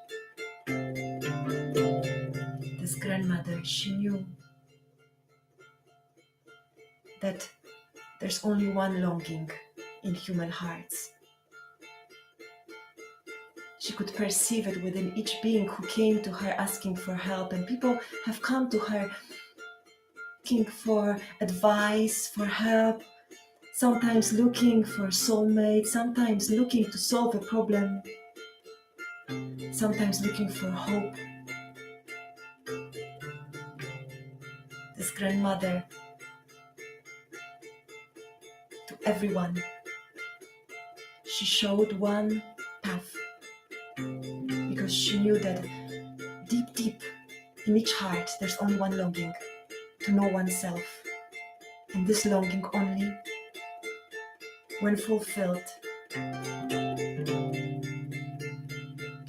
This grandmother, she knew that there's only one longing in human hearts. She could perceive it within each being who came to her asking for help, and people have come to her looking for advice, for help, sometimes looking for soulmates, sometimes looking to solve a problem, sometimes looking for hope. This grandmother, to everyone, she showed one path, because she knew that deep in each heart there's only one longing, to know oneself. And this longing only, when fulfilled,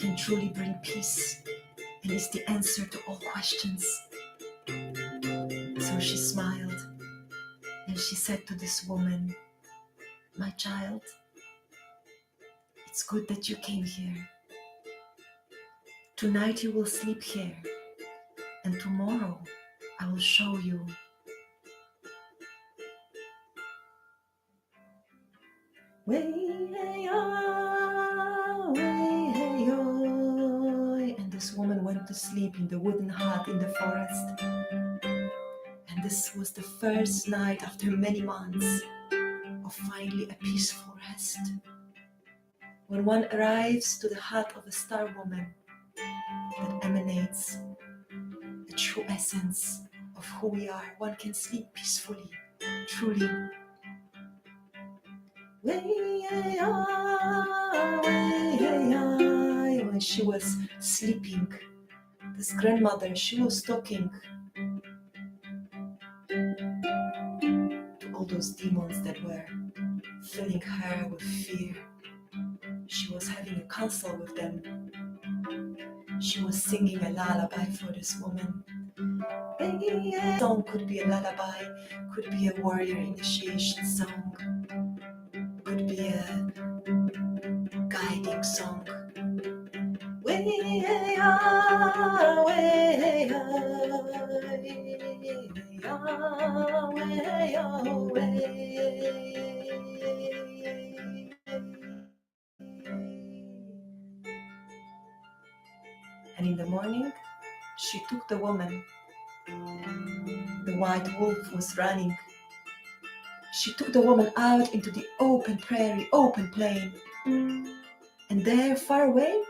can truly bring peace and is the answer to all questions. So she smiled and she said to this woman, my child, it's good that you came here. Tonight you will sleep here, and tomorrow I will show you. And this woman went to sleep in the wooden hut in the forest. And this was the first night after many months of finally a peaceful rest. When one arrives to the hut of a Star Woman that emanates the true essence of who we are, one can sleep peacefully, truly. When she was sleeping, this grandmother, she was talking to all those demons that were filling her with fear. She was having a council with them. She was singing a lullaby for this woman. A song could be a lullaby, could be a warrior initiation song, could be a guiding song. And in the morning, she took the woman. The white wolf was running. She took the woman out into the open prairie, open plain. And there, far away,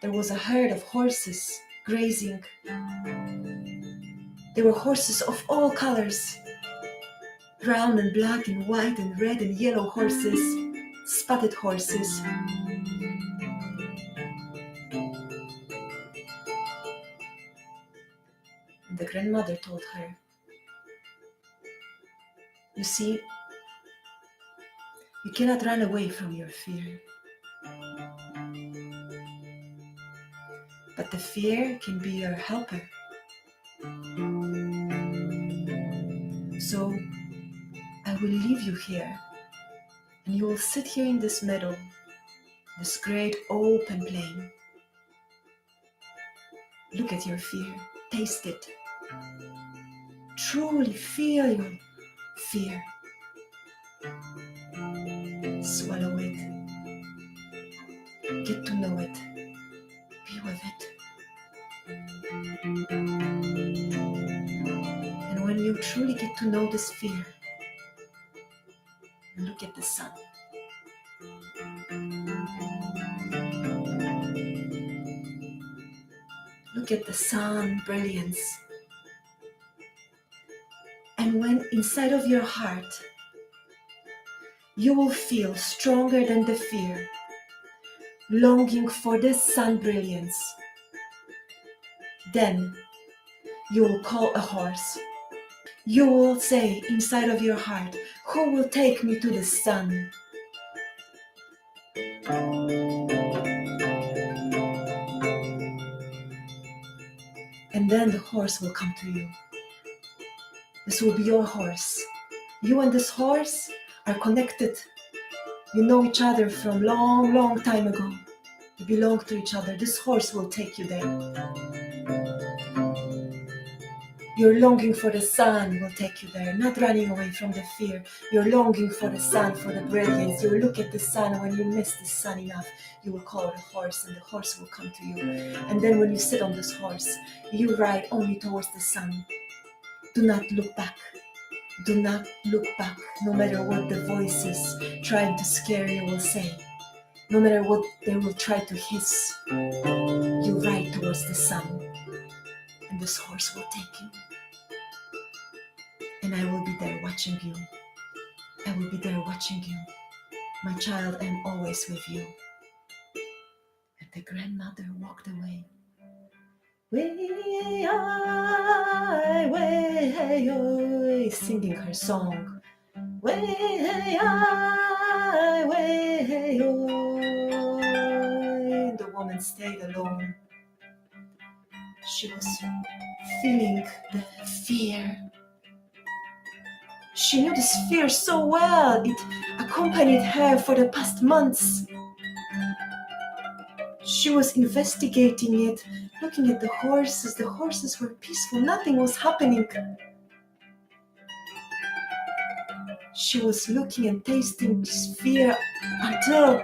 there was a herd of horses grazing. There were horses of all colors, brown and black and white and red and yellow horses, spotted horses. And the grandmother told her, "You see, you cannot run away from your fear. But the fear can be your helper. So I will leave you here, and you will sit here in this meadow, this great open plain. Look at your fear, taste it. Truly feel your fear. Swallow it. Get to know it. Be with it. And when you truly get to know this fear, look at the sun. Look at the sun brilliance. And when inside of your heart, you will feel stronger than the fear, longing for this sun brilliance, then you will call a horse. You will say inside of your heart, who will take me to the sun? And then the horse will come to you. This will be your horse. You and this horse are connected. You know each other from long, long time ago. You belong to each other. This horse will take you there. Your longing for the sun will take you there, not running away from the fear. You're longing for the sun, for the brilliance. You look at the sun. When you miss the sun enough, you will call the horse, and the horse will come to you. And then when you sit on this horse, you ride only towards the sun. Do not look back. Do not look back, no matter what the voices trying to scare you will say. No matter what they will try to hiss, you ride towards the sun, and this horse will take you. And I will be there watching you. I will be there watching you. My child, I am always with you. And the grandmother walked away. Singing her song. The woman stayed alone. She was feeling the fear. She knew this fear so well. It accompanied her for the past months. She was investigating it, looking at the horses. The horses were peaceful. Nothing was happening. She was looking and tasting this fear until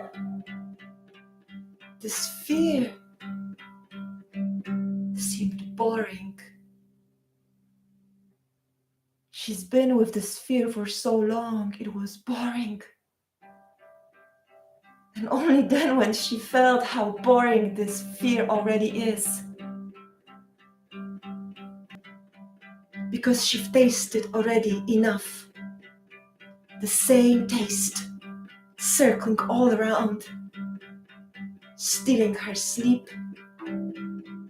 this fear seemed boring. She's been with this fear for so long, it was boring. And only then, when she felt how boring this fear already is, because she tasted already enough, the same taste, circling all around, stealing her sleep,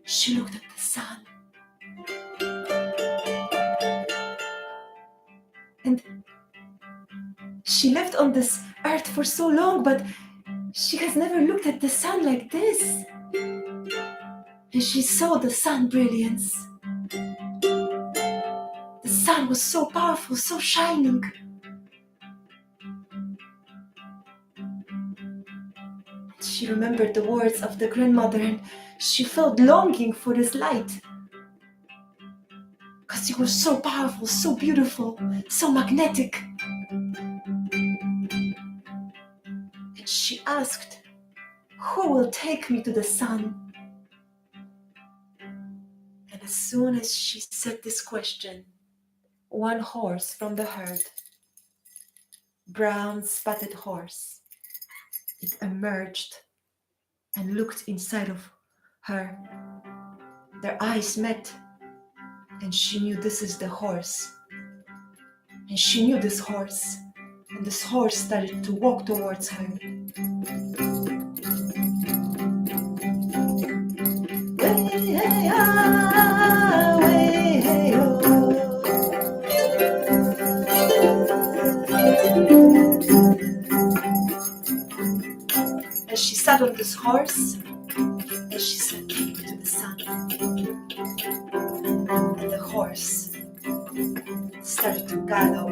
she looked at the sun. And she lived on this Earth for so long, but she has never looked at the sun like this. And she saw the sun brilliance. The sun was so powerful, so shining. She remembered the words of the grandmother and she felt longing for this light. Because it was so powerful, so beautiful, so magnetic. And she asked, "Who will take me to the sun?" And as soon as she said this question, one horse from the herd, brown spotted horse, it emerged and looked inside of her. Their eyes met, and she knew this is the horse. And she knew this horse, and this horse started to walk towards her. And she sat on this horse, and she said, "Take me to the sun." And the horse started to gallop.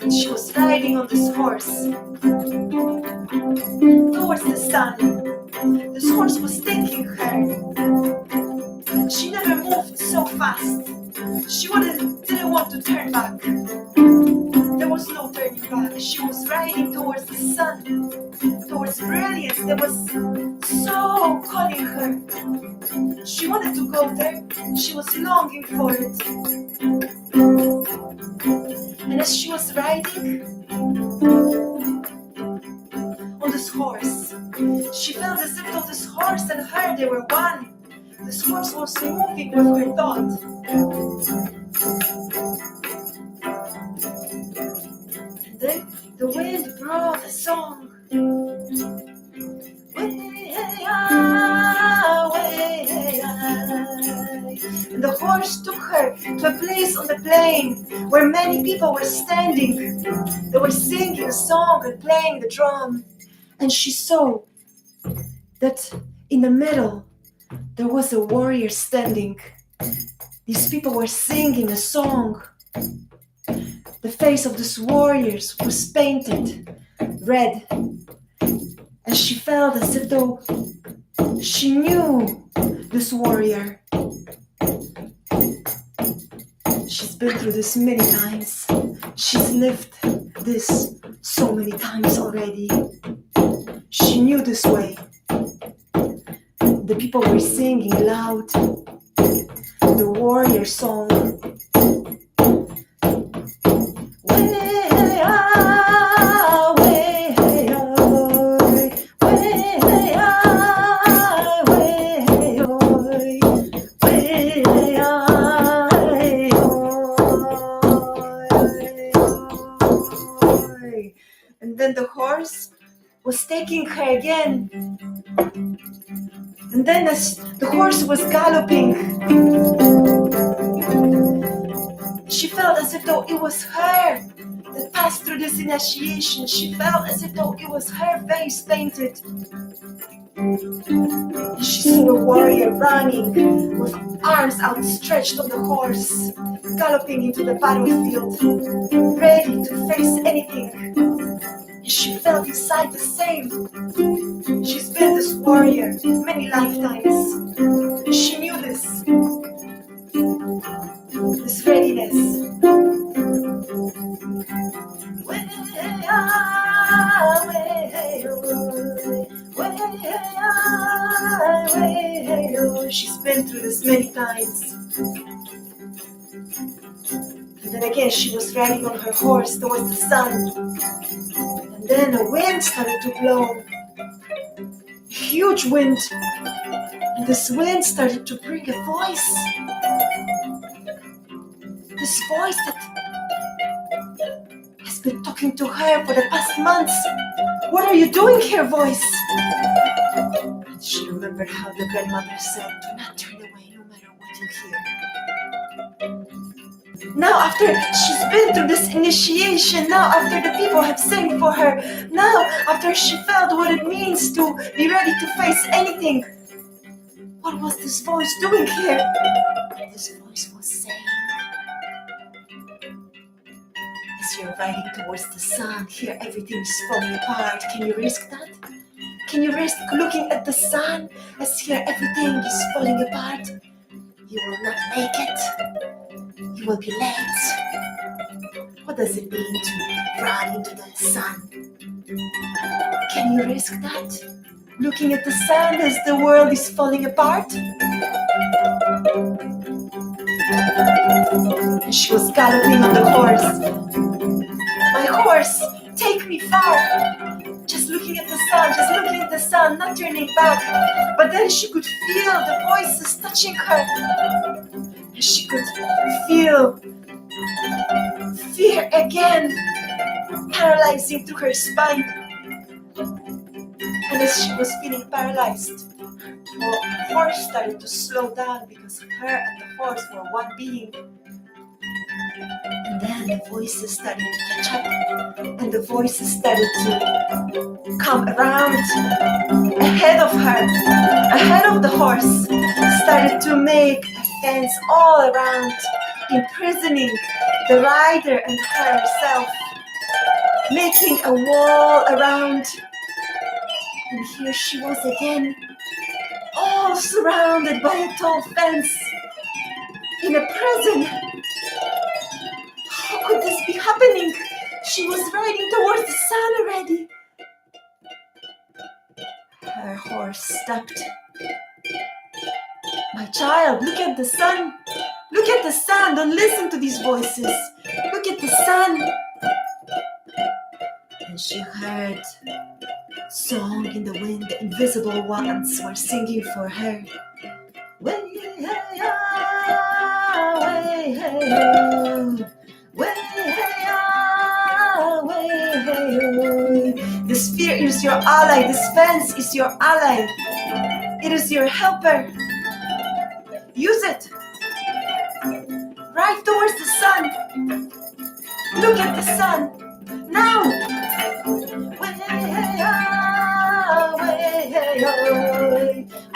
And she was riding on this horse towards the sun. This horse was taking her. She never moved so fast. She didn't want to turn back. There was no turning back. She was riding towards the sun, towards brilliance that was so calling her. She wanted to go there. She was longing for it. And as she was riding on this horse, she felt as if though this horse and her, they were one. This horse was moving with her thought. And then the wind brought a song. And the horse took her to a place on the plain where many people were standing. They were singing a song and playing the drum. And she saw that in the middle there was a warrior standing. These people were singing a song. The face of this warrior was painted red. And she felt as if though she knew this warrior. She's been through this many times. She's lived this so many times already. She knew this way. The people were singing loud the warrior song. And then the horse was taking her again. And then as the horse was galloping, she felt as if though it was her that passed through this initiation. She felt as if though it was her face painted. And she saw a warrior running with arms outstretched on the horse, galloping into the battlefield, ready to face anything. And she felt inside the same. She's been this warrior many lifetimes. She knew this readiness. She's been through this many times. And then again she was riding on her horse towards the sun. And then a wind started to blow. A huge wind. And this wind started to bring a voice. This voice that has been talking to her for the past months. "What are you doing here, voice?" And she remembered how the grandmother said, "Do not turn away no matter what you hear." Now after she's been through this initiation, now after the people have sang for her, now after she felt what it means to be ready to face anything, what was this voice doing here? This voice was saying, as you're riding towards the sun, here everything is falling apart. Can you risk that? Can you risk looking at the sun as here everything is falling apart? You will not make it. You will be late. What does it mean to run into the sun? Can you risk that? Looking at the sun as the world is falling apart? And she was galloping on the horse. My horse, take me far. Just looking at the sun, not turning back. But then she could feel the voices touching her. And she could feel fear again, paralyzing through her spine. And as she was feeling paralyzed, the horse started to slow down because her and the horse were one being. And then the voices started to catch up, and the voices started to come around ahead of her, ahead of the horse, started to make a fence all around, imprisoning the rider and herself, making a wall around. And here she was again, all surrounded by a tall fence, in a prison. How could this be happening? She was riding towards the sun already. Her horse stopped. My child, look at the sun. Look at the sun. Don't listen to these voices. Look at the sun. And she heard song in the wind. The invisible ones were singing for her. Way, hey, ah, way, hey, oh. Way, hey, ah, way, hey, oh. This fear is your ally. This fence is your ally. It is your helper. Use it. Ride towards the sun. Look at the sun. Now. Way, hey, ah, way, hey, oh.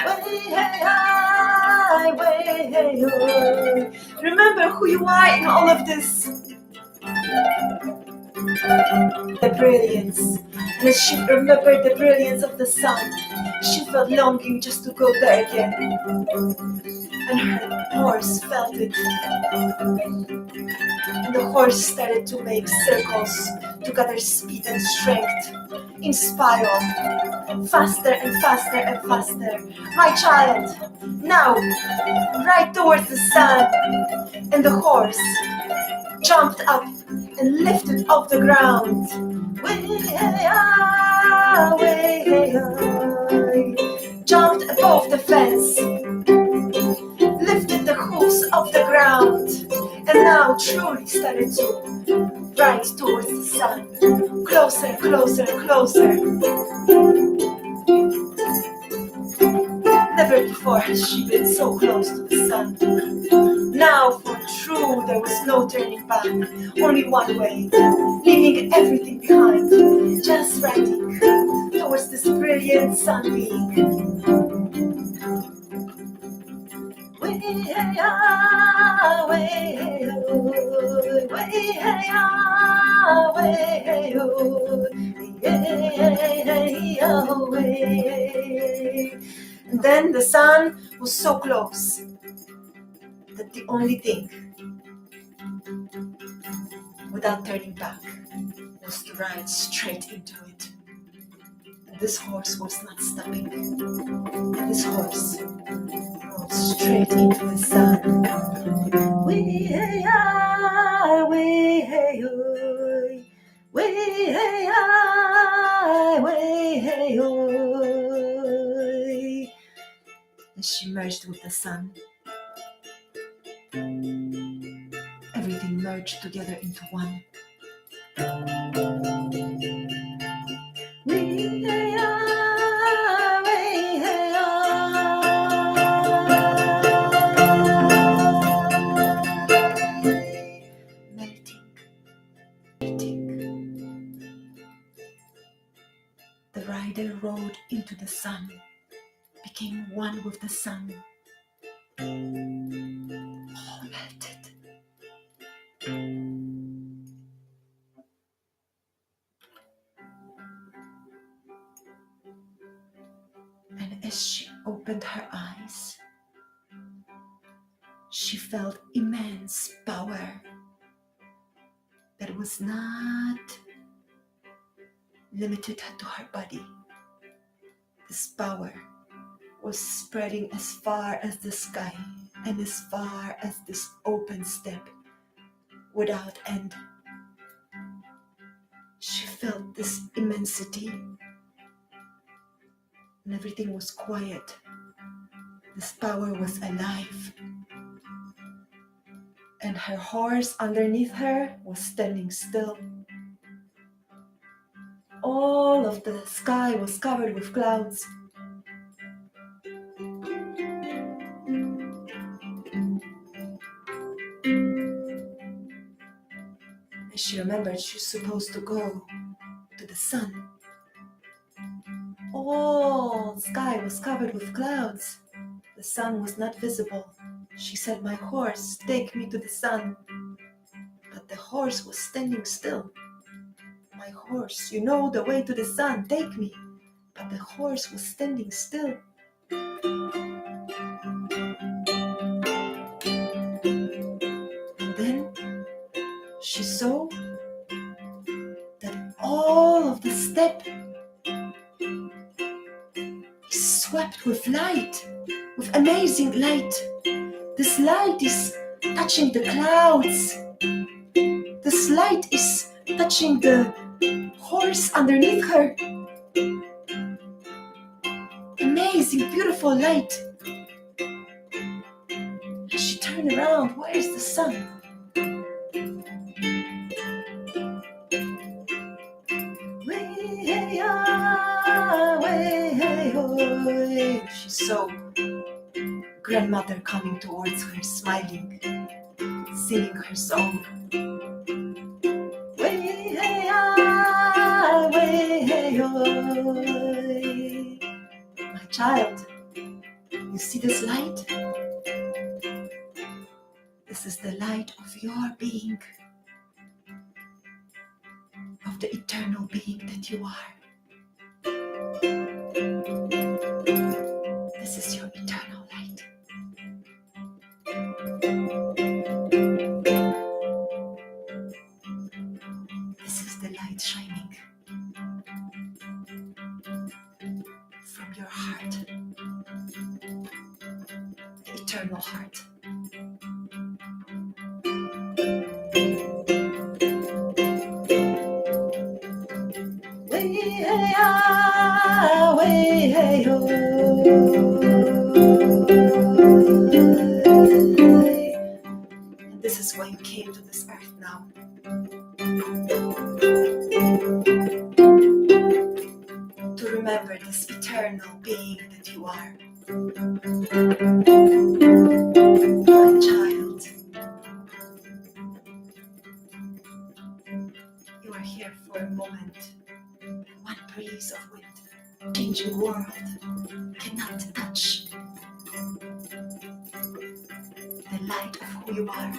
Way, hey, ah, way, hey, oh. Remember who you are in all of this. The brilliance. And as she remembered the brilliance of the sun, she felt longing just to go there again. And her horse felt it. And the horse started to make circles to gather speed and strength in spiral, faster and faster and faster. My child, now, right towards the sun. And the horse jumped up and lifted off the ground. Jumped above the fence, lifted the hooves off the ground, and now truly started to ride towards the sun. Closer, closer, closer. Never before has she been so close to the sun. Now for true there was no turning back, only one way, leaving everything behind, just riding towards this brilliant sunbeam. And then the sun was so close that the only thing, without turning back, was to ride straight into it. And this horse was not stopping. This horse rode straight into the sun. And she merged with the sun. Everything merged together into one. of the sun all melted. And as she opened her eyes, she felt immense power that was not limited to her body. This power was spreading as far as the sky and as far as this open steppe without end. She felt this immensity and everything was quiet. This power was alive. And her horse underneath her was standing still. All of the sky was covered with clouds. And she remembered she's supposed to go to the sun. All sky was covered with clouds. The sun was not visible. She said, "My horse, take me to the sun." But the horse was standing still. "My horse, you know the way to the sun, take me." But the horse was standing still. And then she saw that all of the steppe is swept with light, with amazing light. This light is touching the clouds. This light is touching the horse underneath her. Amazing, beautiful light. As she turned around, where is the sun? She saw grandmother coming towards her, smiling, singing her song. My child, you see this light? This is the light of your being, of the eternal being that you are. This is your eternal light. This is the light shining from your heart, the eternal heart. And this is why you came to this earth now. To remember this eternal being that you are. My child, you are here for a moment. One breeze of wind, changing world, cannot touch the light of who you are.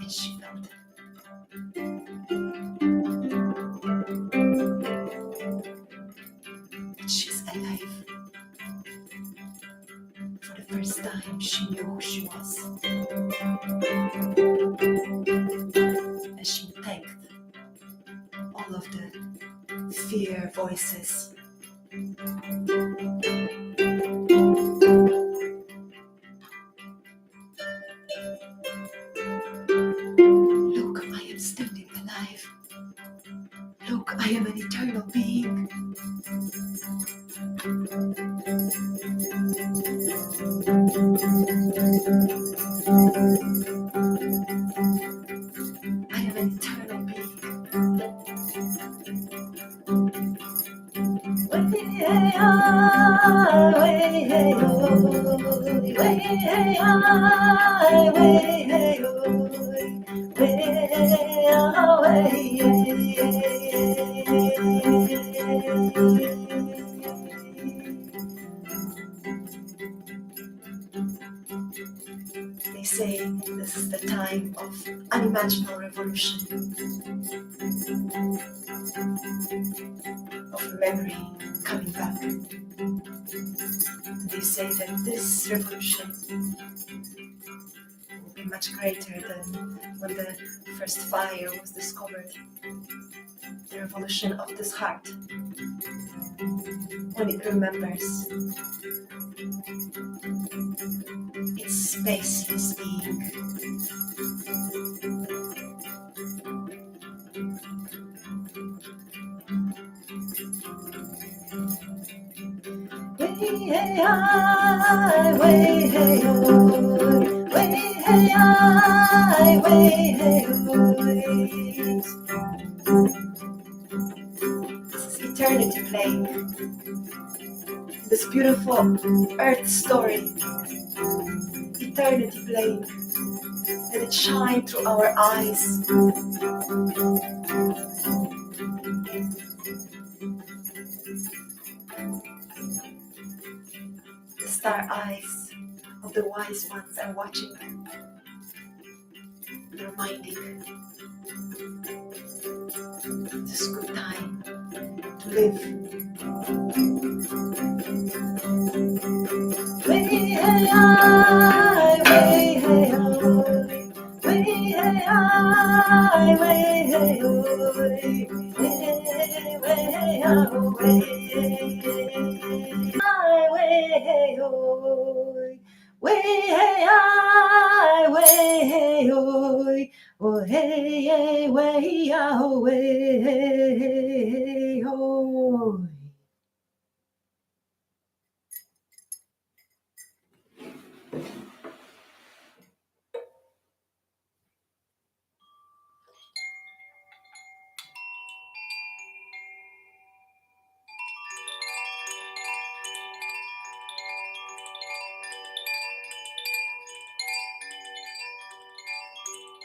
And she felt that she's alive. For the first time, she knew who she was. And she thanked all of the fear voices. Look, I am standing alive. Look, I am an eternal being. I am an eternal being. feeling of unimaginable revolution, of memory coming back. They say that this revolution will be much greater than when the first fire was discovered. The revolution of this heart, when it remembers its spaceless being. Way hey I, way hey oh, way hey I, way hey oh. This is eternity playing. This beautiful earth story, eternity playing. Let it shine through our eyes. The star eyes of the wise ones are watching, reminding this good time to live. Way hey I, way hey oh, way hey I, way hey oh, way hey oh, way hey oh, way hey I, way hey oh, oh hey way oh, way oh.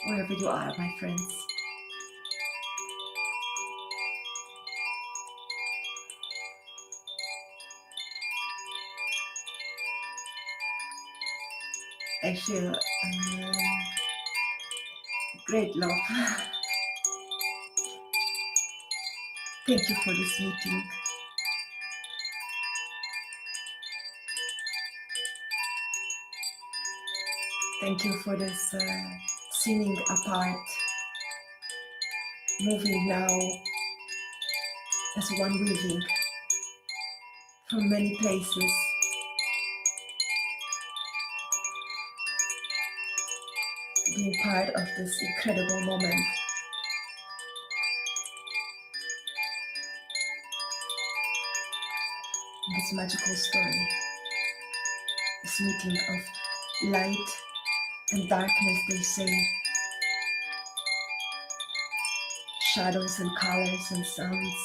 Wherever you are, my friends. I feel great love. Thank you for this meeting. Thank you for this singing apart, moving now as one weaving from many places. Being part of this incredible moment. This magical story. This meeting of light and darkness, they say. Shadows and colors and sounds.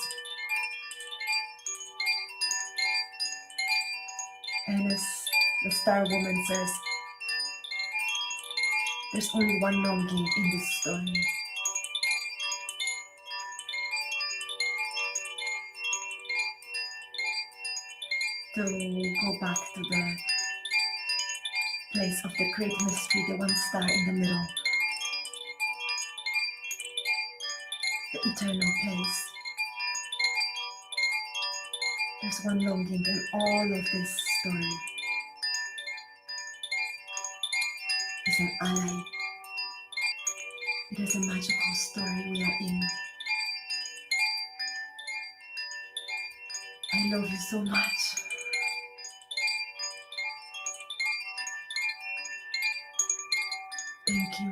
And as the Star Woman says, there's only one longing in this story. To go back to the place of the great mystery, the one star in the middle. The eternal place. There's one longing in all of this story. Is an ally. It is a magical story we are in. I love you so much. Thank you.